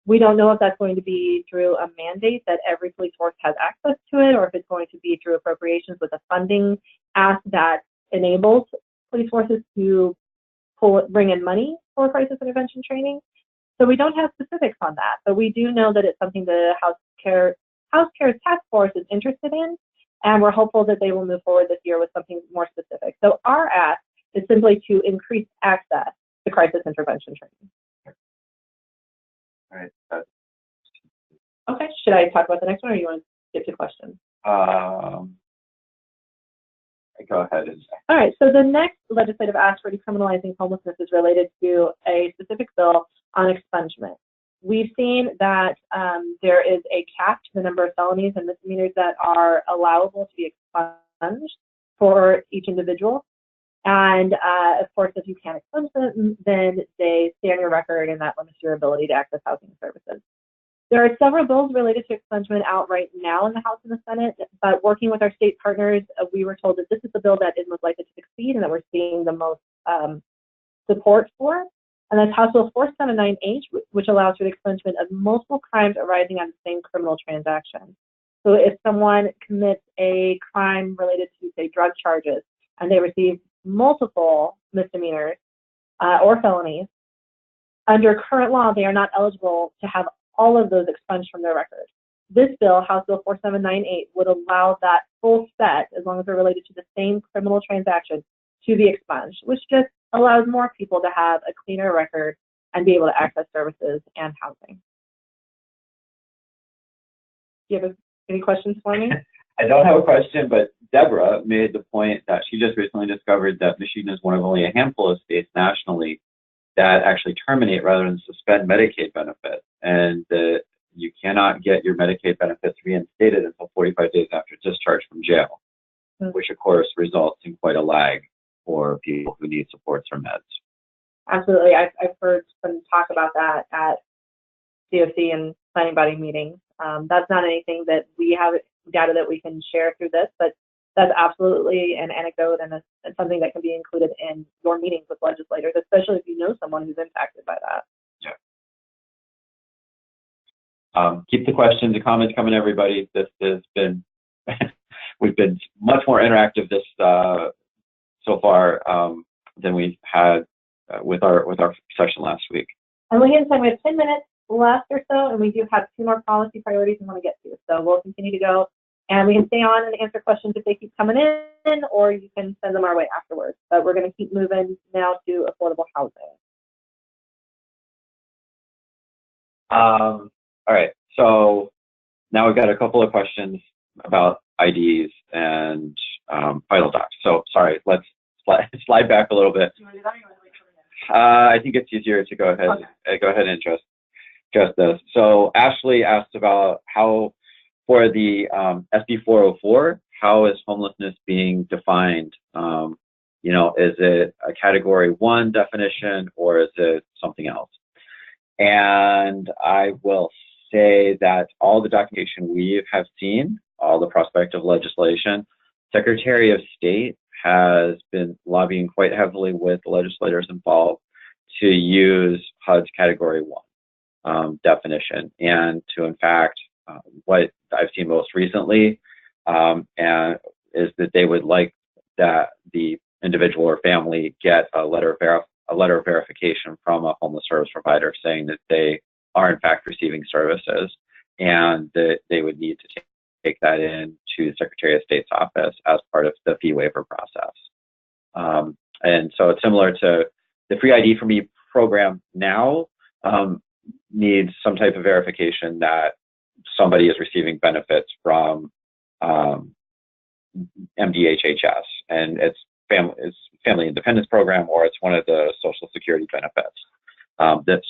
[SPEAKER 2] We don't know if that's going to be through a mandate that every police force has access to it, or if it's going to be through appropriations with a funding ask that enables police forces to bring in money for crisis intervention training. So we don't have specifics on that, but we do know that it's something the House Care Task Force is interested in, and we're hopeful that they will move forward this year with something more specific. So our ask is simply to increase access to crisis intervention training.
[SPEAKER 1] All right.
[SPEAKER 2] Okay, should I talk about the next one, or you want to get to questions?
[SPEAKER 1] Go ahead.
[SPEAKER 2] All right, so the next legislative ask for decriminalizing homelessness is related to a specific bill on expungement. We've seen that there is a cap to the number of felonies and misdemeanors that are allowable to be expunged for each individual. And of course, if you can't expunge them, then they stay on your record, and that limits your ability to access housing services. There are several bills related to expungement out right now in the House and the Senate, but working with our state partners, we were told that this is the bill that is most likely to succeed and that we're seeing the most support for. And that's House Bill 479H, which allows for the expungement of multiple crimes arising on the same criminal transaction. So if someone commits a crime related to, say, drug charges, and they receive multiple misdemeanors or felonies, under current law, they are not eligible to have all of those expunged from their record. This bill, House Bill 4798, would allow that full set, as long as they're related to the same criminal transaction, to be expunged, which just allows more people to have a cleaner record and be able to access services and housing. Do you have any questions for me?
[SPEAKER 1] I don't have a question, but Deborah made the point that she just recently discovered that Michigan is one of only a handful of states nationally that actually terminate rather than suspend Medicaid benefits, and that you cannot get your Medicaid benefits reinstated until 45 days after discharge from jail, which of course results in quite a lag for people who need supports or meds.
[SPEAKER 2] Absolutely. I've heard some talk about that at COC and planning body meetings. That's not anything that we have data that we can share through this, but that's absolutely an anecdote and something that can be included in your meetings with legislators, especially if you know someone who's impacted by that.
[SPEAKER 1] Yeah. Keep the questions and comments coming, everybody. This has been, we've been much more interactive this so far than we've had with our session last week.
[SPEAKER 2] And we have 10 minutes left or so, and we do have 2 more policy priorities we want to get to. So we'll continue to go, and we can stay on and answer questions if they keep coming in, or you can send them our way afterwards. But we're going to keep moving now to affordable housing.
[SPEAKER 1] All right, so now we've got a couple of questions about IDs and vital docs. So sorry, let's slide back a little bit.
[SPEAKER 2] Do you want to do that, or you want to wait for a minute?
[SPEAKER 1] I think it's easier to go ahead and address this. So Ashley asked about how, for the SB 404, how is homelessness being defined? You know, is it a category 1 definition, or is it something else? And I will say that all the documentation we have seen, all the prospective legislation, Secretary of State has been lobbying quite heavily with the legislators involved to use HUD's category 1 definition, and to in fact what I've seen most recently, and is that they would like that the individual or family get a letter of verification from a homeless service provider saying that they are in fact receiving services, and that they would need to take that in to the Secretary of State's office as part of the fee waiver process. And so it's similar to the Free ID for Me program now, needs some type of verification that somebody is receiving benefits from MDHHS, and it's family independence program, or it's one of the Social Security benefits. The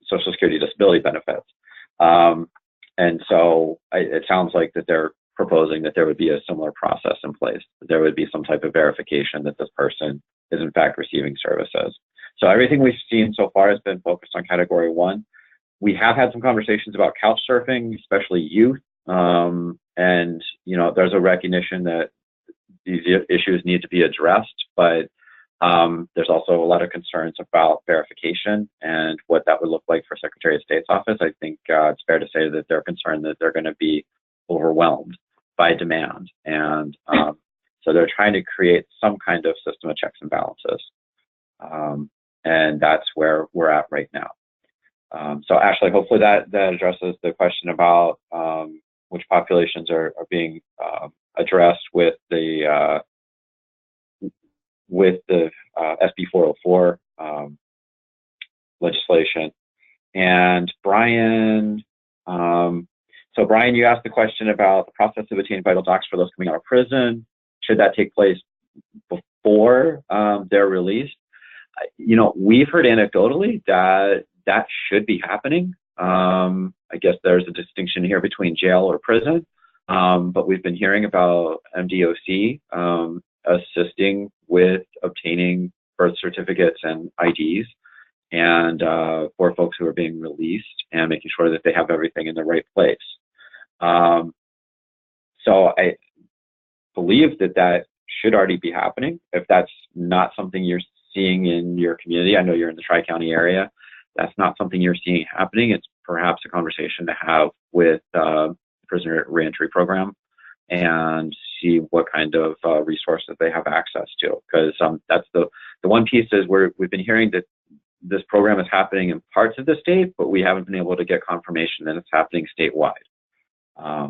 [SPEAKER 1] Social Security disability benefits. And so it sounds like that they're proposing that there would be a similar process in place. That there would be some type of verification that this person is in fact receiving services. So everything we've seen so far has been focused on category 1. We have had some conversations about couch surfing, especially youth. And, there's a recognition that these issues need to be addressed, but there's also a lot of concerns about verification and what that would look like for Secretary of State's office. I think it's fair to say that they're concerned that they're going to be overwhelmed by demand. And so they're trying to create some kind of system of checks and balances. And that's where we're at right now. So Ashley, hopefully that addresses the question about which populations are being addressed with the SB 404 legislation. And Brian, so Brian, you asked the question about the process of obtaining vital docs for those coming out of prison. Should that take place before they're released? We've heard anecdotally that should be happening. I guess there's a distinction here between jail or prison, but we've been hearing about MDOC assisting with obtaining birth certificates and IDs, and for folks who are being released, and making sure that they have everything in the right place. So I believe that should already be happening. If that's not something you're seeing in your community, I know you're in the Tri-County area, that's not something you're seeing happening, it's perhaps a conversation to have with the prisoner reentry program and see what kind of resources they have access to. Because that's the one piece is we've been hearing that this program is happening in parts of the state, but we haven't been able to get confirmation that it's happening statewide.
[SPEAKER 2] I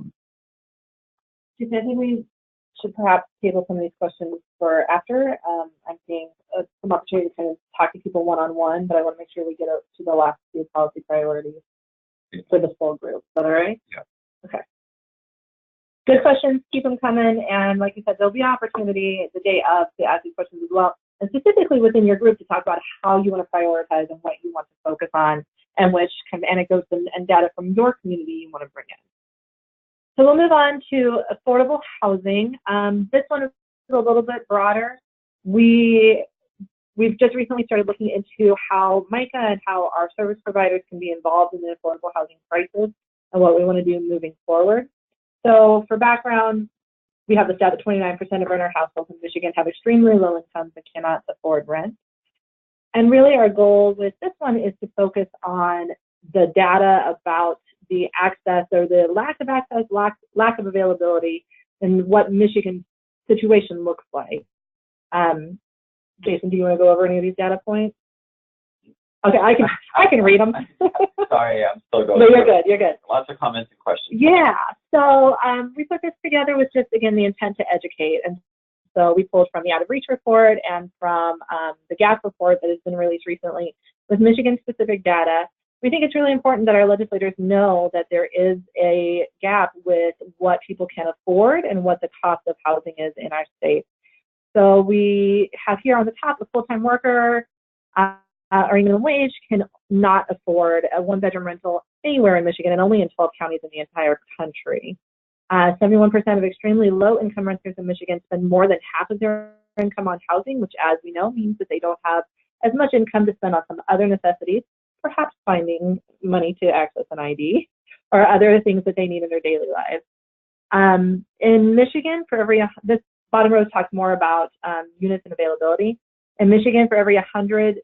[SPEAKER 2] think we should perhaps table some of these questions for after. I'm seeing some opportunity to kind of talk to people one-on-one, but I want to make sure we get up to the last few policy priorities for the full group. Is that all right?
[SPEAKER 1] Yeah.
[SPEAKER 2] Okay. Good questions. Keep them coming. And like you said, there'll be an opportunity the day of to ask these questions as well, and specifically within your group to talk about how you want to prioritize and what you want to focus on, and which kind of anecdotes and data from your community you want to bring in. So we'll move on to affordable housing. This one is a little bit broader. We've just recently started looking into how MICA and how our service providers can be involved in the affordable housing crisis and what we want to do moving forward. So for background, we have the stat that 29% of renter households in Michigan have extremely low incomes and cannot afford rent. And really our goal with this one is to focus on the data about the access or the lack of access, lack of availability, and what Michigan's situation looks like. Jason, do you want to go over any of these data points? Okay, I can read them.
[SPEAKER 1] Sorry, I'm still going.
[SPEAKER 2] No, you're good.
[SPEAKER 1] Lots of comments and questions.
[SPEAKER 2] Yeah, so we put this together with just, again, the intent to educate. And so we pulled from the Out of Reach report and from the GAP report that has been released recently with Michigan-specific data. We think it's really important that our legislators know that there is a gap with what people can afford and what the cost of housing is in our state. So we have here on the top, a full-time worker or minimum wage can not afford a one-bedroom rental anywhere in Michigan, and only in 12 counties in the entire country. 71% of extremely low-income renters in Michigan spend more than half of their income on housing, which, as we know, means that they don't have as much income to spend on some other necessities, perhaps finding money to access an ID or other things that they need in their daily lives. In Michigan, this bottom row talks more about units and availability. In Michigan, for every 100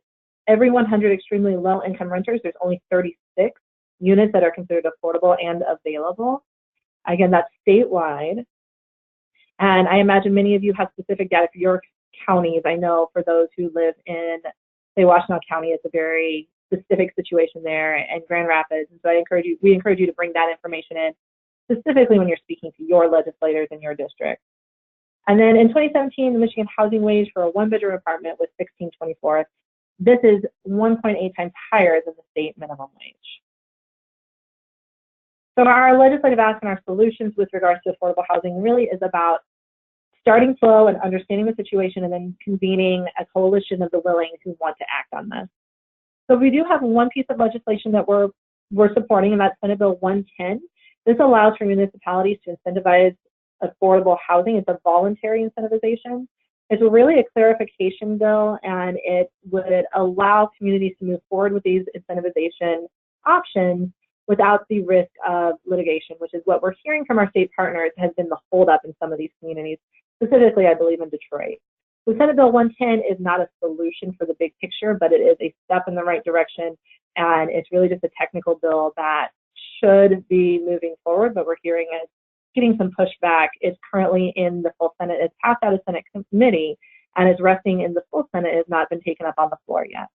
[SPEAKER 2] extremely low income renters, there's only 36 units that are considered affordable and available. Again, that's statewide. And I imagine many of you have specific data for your counties. I know for those who live in, say, Washtenaw County, it's a very specific situation there, and Grand Rapids. And so we encourage you to bring that information in, specifically when you're speaking to your legislators in your district. And then in 2017, the Michigan housing wage for a one-bedroom apartment was $16.24. This is 1.8 times higher than the state minimum wage. So our legislative ask and our solutions with regards to affordable housing really is about starting slow and understanding the situation and then convening a coalition of the willing who want to act on this. So we do have one piece of legislation that we're supporting, and that's Senate Bill 110. This allows for municipalities to incentivize affordable housing. It's a voluntary incentivization. It's really a clarification bill, and it would allow communities to move forward with these incentivization options without the risk of litigation, which is what we're hearing from our state partners has been the holdup in some of these communities, specifically, I believe, in Detroit. So Senate Bill 110 is not a solution for the big picture, but it is a step in the right direction, and it's really just a technical bill that should be moving forward, but we're hearing it getting some pushback. It's currently in the full Senate. It's passed out of Senate committee, and it's resting in the full Senate. It has not been taken up on the floor yet.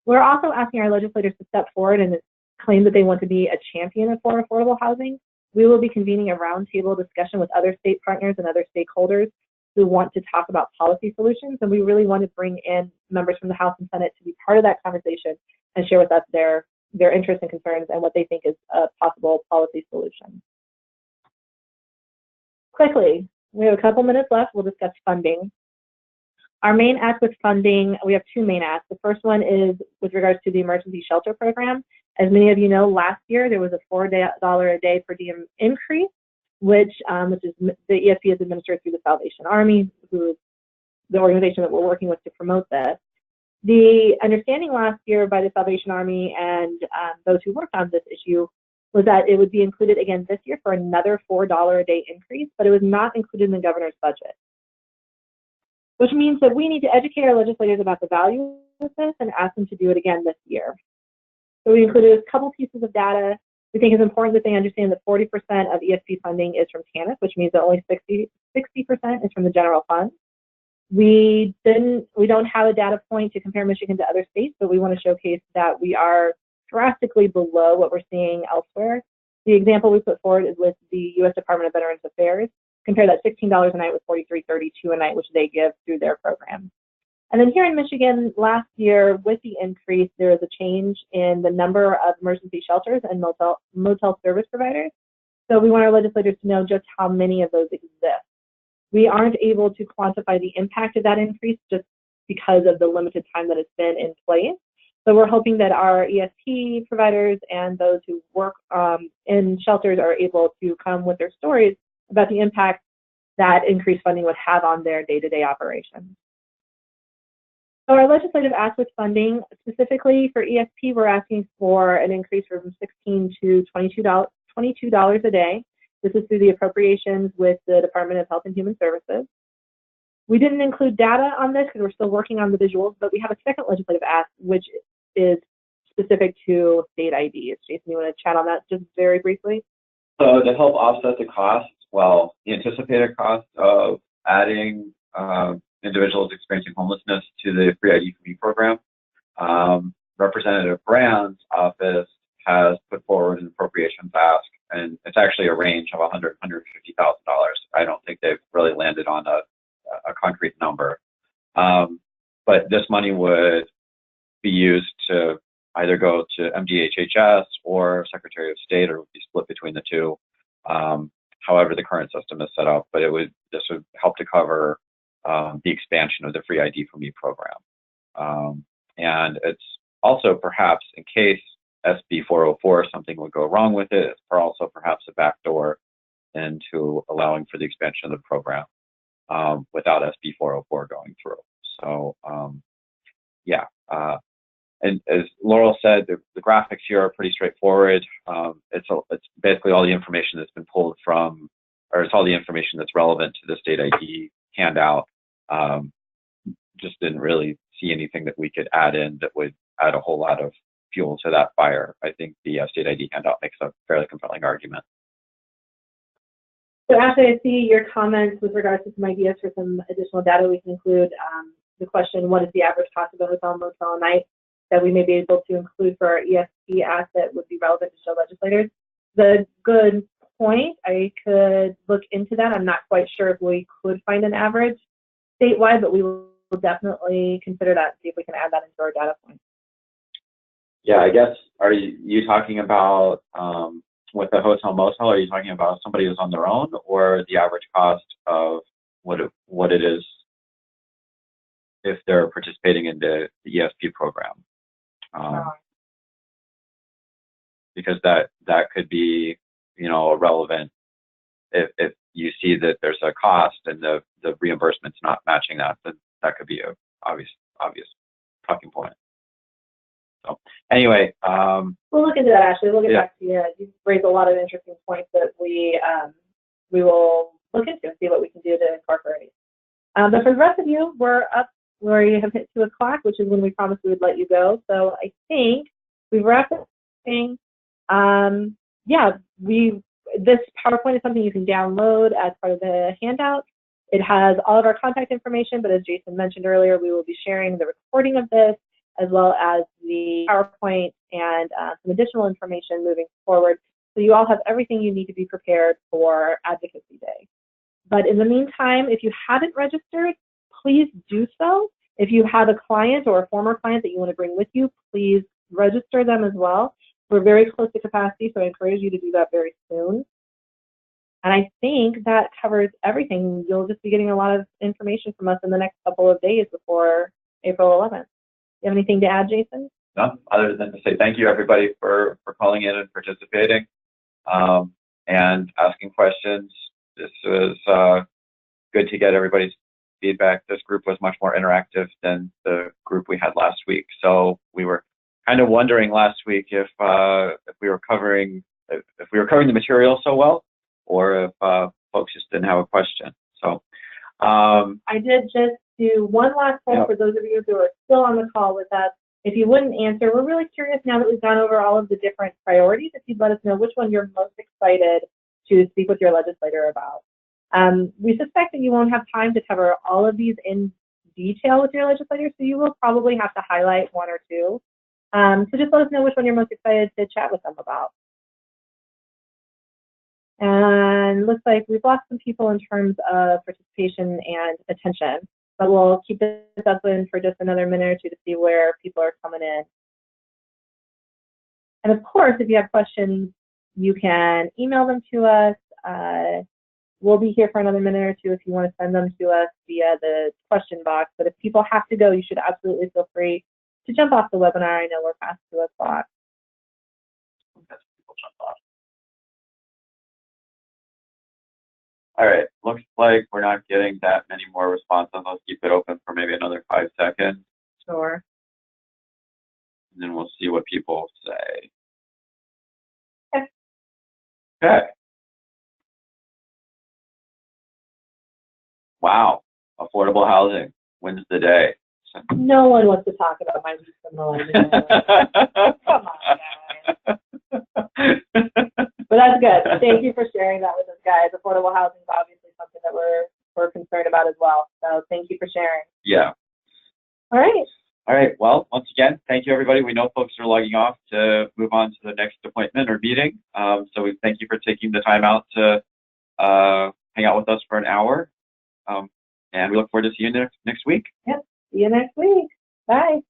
[SPEAKER 2] We're also asking our legislators to step forward and claim that they want to be a champion for affordable housing. We will be convening a roundtable discussion with other state partners and other stakeholders who want to talk about policy solutions, and we really want to bring in members from the House and Senate to be part of that conversation and share with us their interests and concerns and what they think is a possible policy solution. Quickly, we have a couple minutes left. We'll discuss funding. Our main ask with funding, we have two main asks. The first one is with regards to the emergency shelter program. As many of you know, last year there was a $4 a day per diem increase, which is the ESP is administered through the Salvation Army, who is the organization that we're working with to promote this. The understanding last year by the Salvation Army and those who worked on this issue was that it would be included again this year for another $4 a day increase, but it was not included in the governor's budget, which means that we need to educate our legislators about the value of this and ask them to do it again this year. So we included a couple pieces of data. We think it's important that they understand that 40% of ESP funding is from TANF, which means that only 60% is from the general fund. We don't have a data point to compare Michigan to other states, but we want to showcase that we are drastically below what we're seeing elsewhere. The example we put forward is with the U.S. Department of Veterans Affairs. Compare that $16 a night with $43.32 a night, which they give through their program. And then here in Michigan, last year, with the increase, there was a change in the number of emergency shelters and motel service providers. So we want our legislators to know just how many of those exist. We aren't able to quantify the impact of that increase just because of the limited time that it's been in place. So we're hoping that our ESP providers and those who work in shelters are able to come with their stories about the impact that increased funding would have on their day-to-day operations. So our legislative ask with funding, specifically for ESP, we're asking for an increase from $16 to $22 a day. This is through the appropriations with the Department of Health and Human Services. We didn't include data on this because we're still working on the visuals, but we have a second legislative ask, which is specific to state IDs. Jason, you want to chat on that just very briefly?
[SPEAKER 1] So to help offset the cost, well, the anticipated cost of adding individuals experiencing homelessness to the Free ID for Me program, Representative Brand's office has put forward an appropriations ask, and it's actually a range of $150,000. I don't think they've really landed on a concrete number. But this money would be used to either go to MDHHS or Secretary of State, or it would be split between the two, however the current system is set up. But this would help to cover the expansion of the Free ID for Me program. And it's also perhaps, in case SB 404, something would go wrong with it, it's also perhaps a backdoor into allowing for the expansion of the program without SB 404 going through. So, yeah. And as Laurel said, the graphics here are pretty straightforward. It's basically all the information that's been pulled from, or it's all the information that's relevant to the state ID handout. Just didn't really see anything that we could add in that would add a whole lot of fuel to that fire. I think the state ID handout makes a fairly compelling argument.
[SPEAKER 2] So Ashley, I see your comments with regards to some ideas for some additional data we can include. The question, what is the average cost of a hotel and motel a night that we may be able to include for our ESP asset would be relevant to show legislators? The good point, I could look into that. I'm not quite sure if we could find an average statewide, but we will definitely consider that and see if we can add that into our data point.
[SPEAKER 1] Yeah, I guess, are you talking about with the hotel motel, are you talking about somebody who's on their own, or the average cost of what it is if they're participating in the ESP program? Because that could be, relevant if you see that there's a cost and the reimbursement's not matching that, then that could be a obvious talking point. So anyway,
[SPEAKER 2] we'll look into that, Ashley. We'll get back to you. You've raised a lot of interesting points that we will look into and see what we can do to incorporate. But for the rest of you, we're up where you have hit 2 o'clock, which is when we promised we would let you go. So I think we've wrapped everything. This PowerPoint is something you can download as part of the handout. It has all of our contact information, but as Jason mentioned earlier, we will be sharing the recording of this as well as the PowerPoint and some additional information moving forward. So you all have everything you need to be prepared for Advocacy Day. But in the meantime, if you haven't registered, please do so. If you have a client or a former client that you want to bring with you, please register them as well. We're very close to capacity, so I encourage you to do that very soon. And I think that covers everything. You'll just be getting a lot of information from us in the next couple of days before April 11th. You have anything to add, Jason?
[SPEAKER 1] No, other than to say thank you, everybody, for calling in and participating and asking questions. This was good to get everybody's feedback. This group was much more interactive than the group we had last week. So we were kind of wondering last week if we were covering the material so well, or if folks just didn't have a question. So
[SPEAKER 2] I did just do one last poll for those of you who are still on the call with us. If you wouldn't answer, we're really curious now that we've gone over all of the different priorities, if you'd let us know which one you're most excited to speak with your legislator about. We suspect that you won't have time to cover all of these in detail with your legislator, so you will probably have to highlight one or two. So just let us know which one you're most excited to chat with them about. And looks like we've lost some people in terms of participation and attention, but we'll keep this open for just another minute or two to see where people are coming in. And of course, if you have questions, you can email them to us. We'll be here for another minute or two if you want to send them to us via the question box. But if people have to go, you should absolutely feel free to jump off the webinar. I know we're past 2 o'clock.
[SPEAKER 1] All right, looks like we're not getting that many more responses. Let's keep it open for maybe another 5 seconds.
[SPEAKER 2] Sure.
[SPEAKER 1] And then we'll see what people say.
[SPEAKER 2] Okay.
[SPEAKER 1] Okay. Wow, affordable housing wins the day.
[SPEAKER 2] No one wants to talk about my lease criminal. Come on, guys. But that's good. Thank you for sharing that with us, guys. Affordable housing is obviously something that we're concerned about as well. So thank you for sharing.
[SPEAKER 1] Yeah.
[SPEAKER 2] All right.
[SPEAKER 1] All right. Well, once again, thank you, everybody. We know folks are logging off to move on to the next appointment or meeting. So we thank you for taking the time out to hang out with us for an hour. And we look forward to seeing you next week.
[SPEAKER 2] Yep. See you next week. Bye.